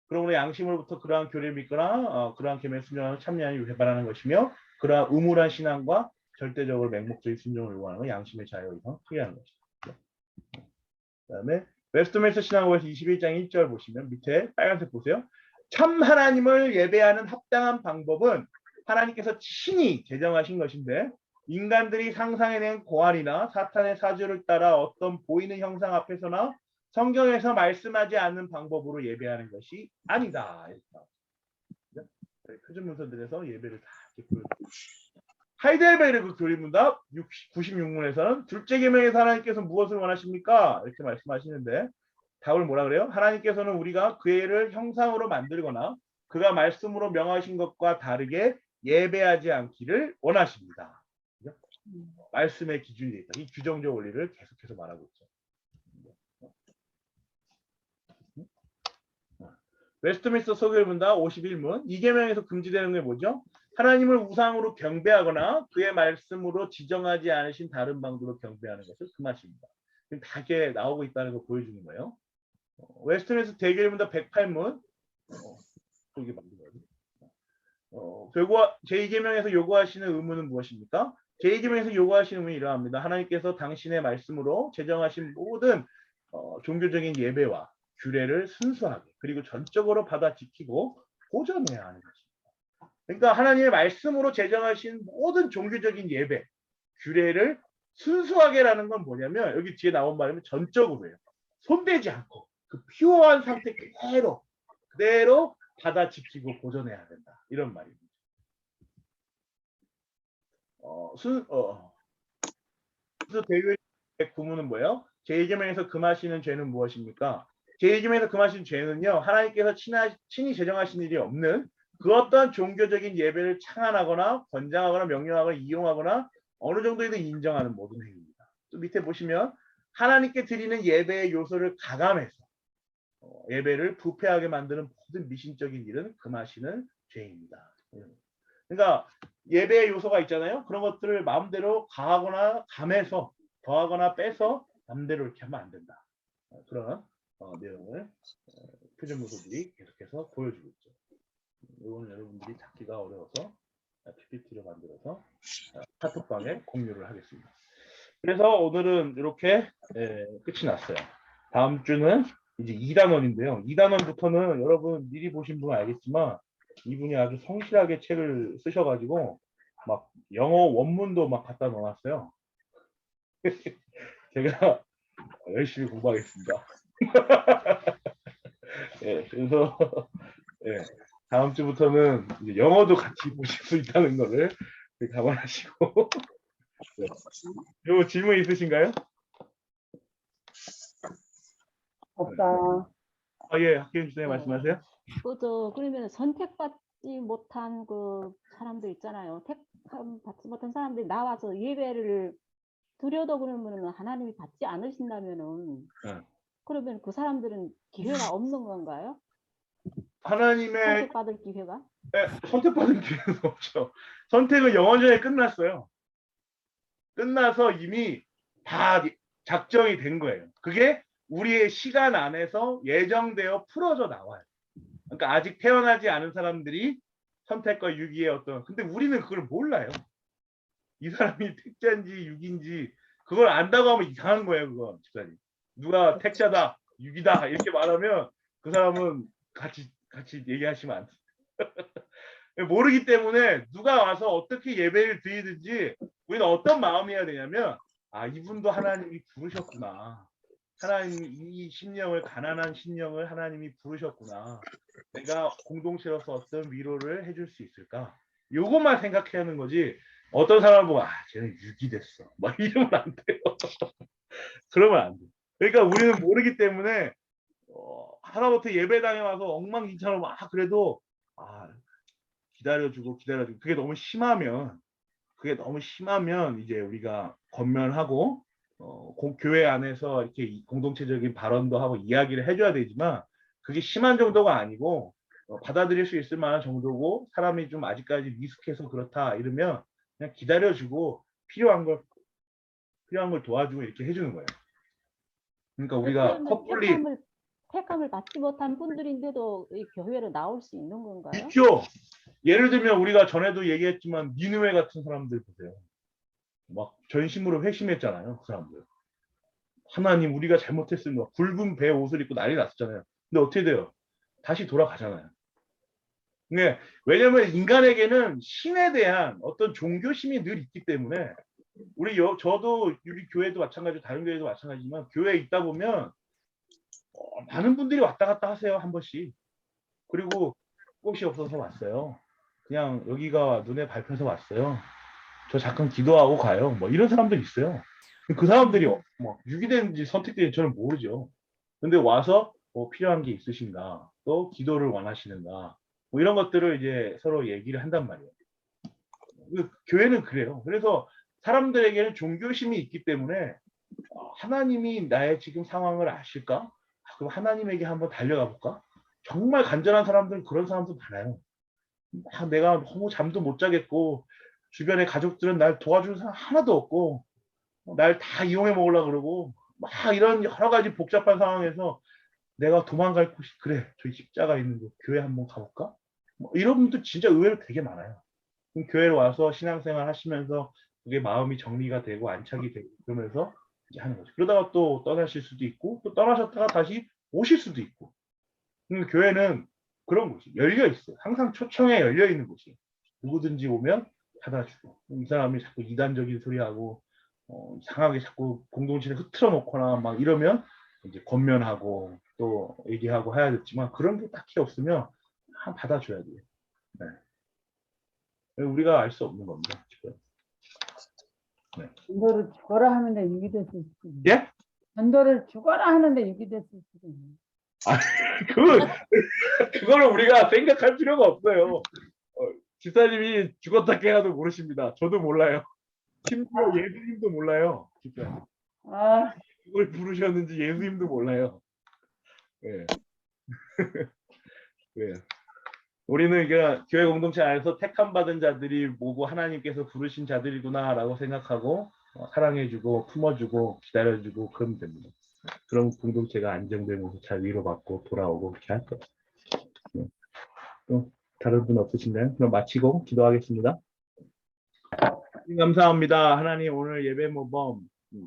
그러므로 양심으로부터 그러한 교리를 믿거나 그러한 계명에 순종하는 참여하는 개발하는 것이며 그러한 의무란 신앙과 절대적으로 맹목적인 순종을 요구하는 건 양심의 자유 이상 크게 하는 것이다. 그다음에 웨스트민스터 신앙고백서 21장 1절 보시면 밑에 빨간색 보세요. 참 하나님을 예배하는 합당한 방법은 하나님께서 친히 제정하신 것인데 인간들이 상상해낸 고안이나 사탄의 사주를 따라 어떤 보이는 형상 앞에서나 성경에서 말씀하지 않는 방법으로 예배하는 것이 아니다. 표준 문서들에서 예배를 다 이렇게 보여줍니다. 하이델베르그 교리문답 96문에서는 둘째 계명에서 하나님께서 무엇을 원하십니까? 이렇게 말씀하시는데 답을 뭐라 그래요? 하나님께서는 우리가 그의 일을 형상으로 만들거나 그가 말씀으로 명하신 것과 다르게 예배하지 않기를 원하십니다. 그죠? 말씀의 기준이 되어 있다. 이 규정적 원리를 계속해서 말하고 있죠. 웨스트민스터 소결문답 51문 이 계명에서 금지되는 게 뭐죠? 하나님을 우상으로 경배하거나 그의 말씀으로 지정하지 않으신 다른 방도로 경배하는 것을 금하십니다. 지금 다 이렇게 나오고 있다는 걸 보여주는 거예요. 웨스트민스터 대결문답 108문 여기 만들어야지. 제2계명에서 요구하시는 의무는 무엇입니까? 제2계명에서 요구하시는 의무는 이러합니다. 하나님께서 당신의 말씀으로 제정하신 모든 종교적인 예배와 규례를 순수하게 그리고 전적으로 받아 지키고 보존해야 하는 것입니다. 그러니까 하나님의 말씀으로 제정하신 모든 종교적인 예배, 규례를 순수하게라는 건 뭐냐면 여기 뒤에 나온 말이면 전적으로 해요. 손대지 않고 그 피오한 상태 그대로 받아 지키고 보존해야 된다. 이런 말입니다. 대교의 구문은 뭐예요? 제2계명에서 금하시는 죄는 무엇입니까? 제2계명에서 금하시는 죄는요. 하나님께서 친히 제정하신 일이 없는 그 어떤 종교적인 예배를 창안하거나 권장하거나 명령하거나 이용하거나 어느 정도에든 인정하는 모든 행위입니다. 또 밑에 보시면 하나님께 드리는 예배의 요소를 가감해서 예배를 부패하게 만드는 모든 미신적인 일은 금하시는 죄입니다. 그러니까 예배의 요소가 있잖아요. 그런 것들을 마음대로 가하거나 감해서 더하거나 빼서 마음대로 이렇게 하면 안 된다. 그런 내용을 표준 문서들이 계속해서 보여주고 있죠. 이거는 여러분들이 찾기가 어려워서 PPT로 만들어서 카톡방에 공유를 하겠습니다. 그래서 오늘은 이렇게 끝이 났어요. 다음 주는 이제 2단원인데요. 2단원부터는 여러분 미리 보신 분은 알겠지만 이분이 아주 성실하게 책을 쓰셔가지고 막 영어 원문도 막 갖다 넣어놨어요. 제가 열심히 공부하겠습니다. 예, 그래서 예, 다음 주부터는 이제 영어도 같이 보실 수 있다는 거를 감안하시고 네. 요 질문 있으신가요? 없어요. 예, 학교임 선생님 말씀하세요. 그러면 선택받지 못한 그 사람들 있잖아요. 택함 받지 못한 사람들이 나와서 예배를 드려도 그러면은 하나님이 받지 않으신다면은 네. 그러면 그 사람들은 기회가 없는 건가요? 하나님의 선택받을 기회가? 선택받은 기회는 없죠. 선택은 영원전에 끝났어요. 끝나서 이미 다 작정이 된 거예요. 그게 우리의 시간 안에서 예정되어 풀어져 나와요. 그러니까 아직 태어나지 않은 사람들이 선택과 유기의 어떤 근데 우리는 그걸 몰라요. 이 사람이 택자인지 유기인지 그걸 안다고 하면 이상한 거예요. 그건 집사님. 누가 택자다 유기다 이렇게 말하면 그 사람은 같이 얘기하시면 안 돼요. 모르기 때문에 누가 와서 어떻게 예배를 드리든지 우리는 어떤 마음이어야 되냐면 아 이분도 하나님이 부르셨구나. 하나님이 이 심령을 가난한 심령을 하나님이 부르셨구나. 내가 공동체로서 어떤 위로를 해줄 수 있을까? 요것만 생각해야 하는 거지. 어떤 사람은 보고 아 쟤는 유기됐어. 막 이러면 안 돼요. 그러면 안 돼. 그러니까 우리는 모르기 때문에 하나부터 예배당에 와서 엉망진창으로 막 그래도 아 기다려주고 그게 너무 심하면 이제 우리가 권면하고 교회 안에서 이렇게 공동체적인 발언도 하고 이야기를 해줘야 되지만 그게 심한 정도가 아니고 받아들일 수 있을 만한 정도고 사람이 좀 아직까지 미숙해서 그렇다 이러면 그냥 기다려주고 필요한 걸 도와주고 이렇게 해주는 거예요. 그러니까 우리가 섣불리 택함을 받지 못한 분들인데도 이 교회로 나올 수 있는 건가요? 있죠. 예를 들면 우리가 전에도 얘기했지만 니느웨 같은 사람들 보세요. 막 전심으로 회심했잖아요. 그 사람들. 하나님 우리가 잘못했으면 굵은 배 옷을 입고 난리 났었잖아요. 근데 어떻게 돼요? 다시 돌아가잖아요. 근데 왜냐면 인간에게는 신에 대한 어떤 종교심이 늘 있기 때문에 저도 우리 교회도 마찬가지고 다른 교회도 마찬가지지만 교회에 있다 보면 많은 분들이 왔다 갔다 하세요. 한 번씩. 그리고 곳이 없어서 왔어요. 그냥 여기가 눈에 밟혀서 왔어요. 저 잠깐 기도하고 가요. 뭐 이런 사람들 있어요. 그 사람들이 뭐 유기되는지 선택되는지 저는 모르죠. 근데 와서 뭐 필요한 게 있으신가, 또 기도를 원하시는가, 뭐 이런 것들을 이제 서로 얘기를 한단 말이에요. 교회는 그래요. 그래서 사람들에게는 종교심이 있기 때문에 하나님이 나의 지금 상황을 아실까? 그럼 하나님에게 한번 달려가 볼까? 정말 간절한 사람들은 그런 사람도 많아요. 내가 너무 잠도 못 자겠고 주변의 가족들은 날 도와주는 사람 하나도 없고 날 다 이용해 먹으려고 그러고 막 이런 여러 가지 복잡한 상황에서 내가 도망갈 곳이 그래 저기 십자가 있는 곳 교회 한번 가볼까? 뭐 이런 분들 진짜 의외로 되게 많아요. 그럼 교회로 와서 신앙생활 하시면서 그게 마음이 정리가 되고 안착이 되고 그러면서 이제 하는 거죠. 그러다가 또 떠나실 수도 있고 또 떠나셨다가 다시 오실 수도 있고. 교회는 그런 곳이 열려 있어요. 항상 초청에 열려 있는 곳이. 누구든지 오면 받아주고 이 사람이 자꾸 이단적인 소리하고 이상하게 자꾸 공동체를 흐트러 놓거나 막 이러면 이제 권면하고 또 얘기하고 해야 됐지만 그런 게 딱히 없으면 받아줘야 돼요. 네. 우리가 알 수 없는 겁니다. 지금. 네. 전도를 죽어라 하는데 유기됐을 수도 있네. 예? 전도를 죽어라 하는데 유기됐을 수도 있네. 그거를 우리가 생각할 필요가 없어요. 집사님이 죽었다 깨어도 모르십니다. 저도 몰라요. 심지어 예수님도 몰라요. 집사님. 아, 그걸 부르셨는지 예수님도 몰라요. 예. 예. 우리는 그냥 교회 공동체 안에서 택함 받은 자들이 뭐고 하나님께서 부르신 자들이구나라고 생각하고 사랑해주고 품어주고 기다려주고 그러면 됩니다. 그런 공동체가 안정되면서 잘 위로받고 돌아오고 그렇게 할 거예요. 네. 또 다른 분 없으신가요? 그럼 마치고 기도하겠습니다. 감사합니다. 하나님 오늘 예배 모범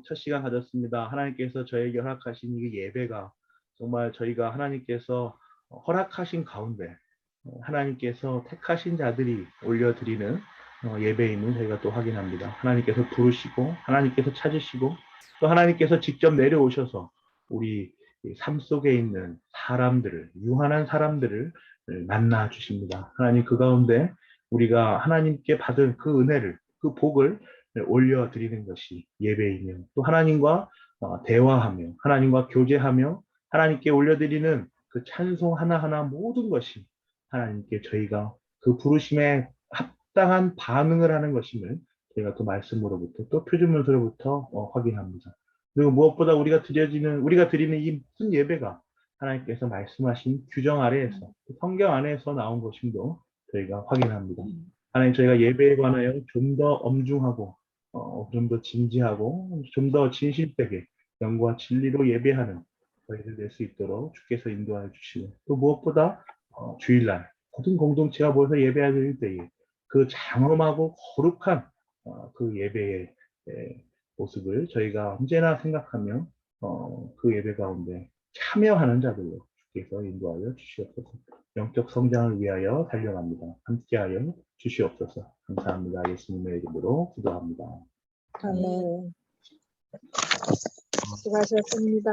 첫 시간 가졌습니다. 하나님께서 저에게 허락하신 이 예배가 정말 저희가 하나님께서 허락하신 가운데 하나님께서 택하신 자들이 올려드리는 예배임을 저희가 또 확인합니다. 하나님께서 부르시고 하나님께서 찾으시고 또 하나님께서 직접 내려오셔서 우리 삶 속에 있는 사람들을 유한한 사람들을 만나 주십니다. 하나님 그 가운데 우리가 하나님께 받은 그 은혜를 그 복을 올려드리는 것이 예배이며 또 하나님과 대화하며 하나님과 교제하며 하나님께 올려드리는 그 찬송 하나하나 모든 것이 하나님께 저희가 그 부르심에 합당한 반응을 하는 것임을 저희가 그 말씀으로부터 또 표준문서로부터 확인합니다. 그리고 무엇보다 우리가 드리는 이 무슨 예배가 하나님께서 말씀하신 규정 아래에서 성경 안에서 나온 것임도 저희가 확인합니다. 하나님 저희가 예배에 관하여 좀 더 엄중하고 좀 더 진지하고 좀 더 진실되게 영과 진리로 예배하는 저희들 될 수 있도록 주께서 인도하여 주시고 또 무엇보다 주일날 모든 공동체가 모여서 예배하는 때에 그 장엄하고 거룩한 그 예배의 모습을 저희가 언제나 생각하며 그 예배 가운데 참여하는 자들로 주께서 인도하여 주시옵소서. 영적 성장을 위하여 달려갑니다. 함께하여 주시옵소서. 감사합니다. 예수님의 이름으로 기도합니다. 아멘. 수고하셨습니다.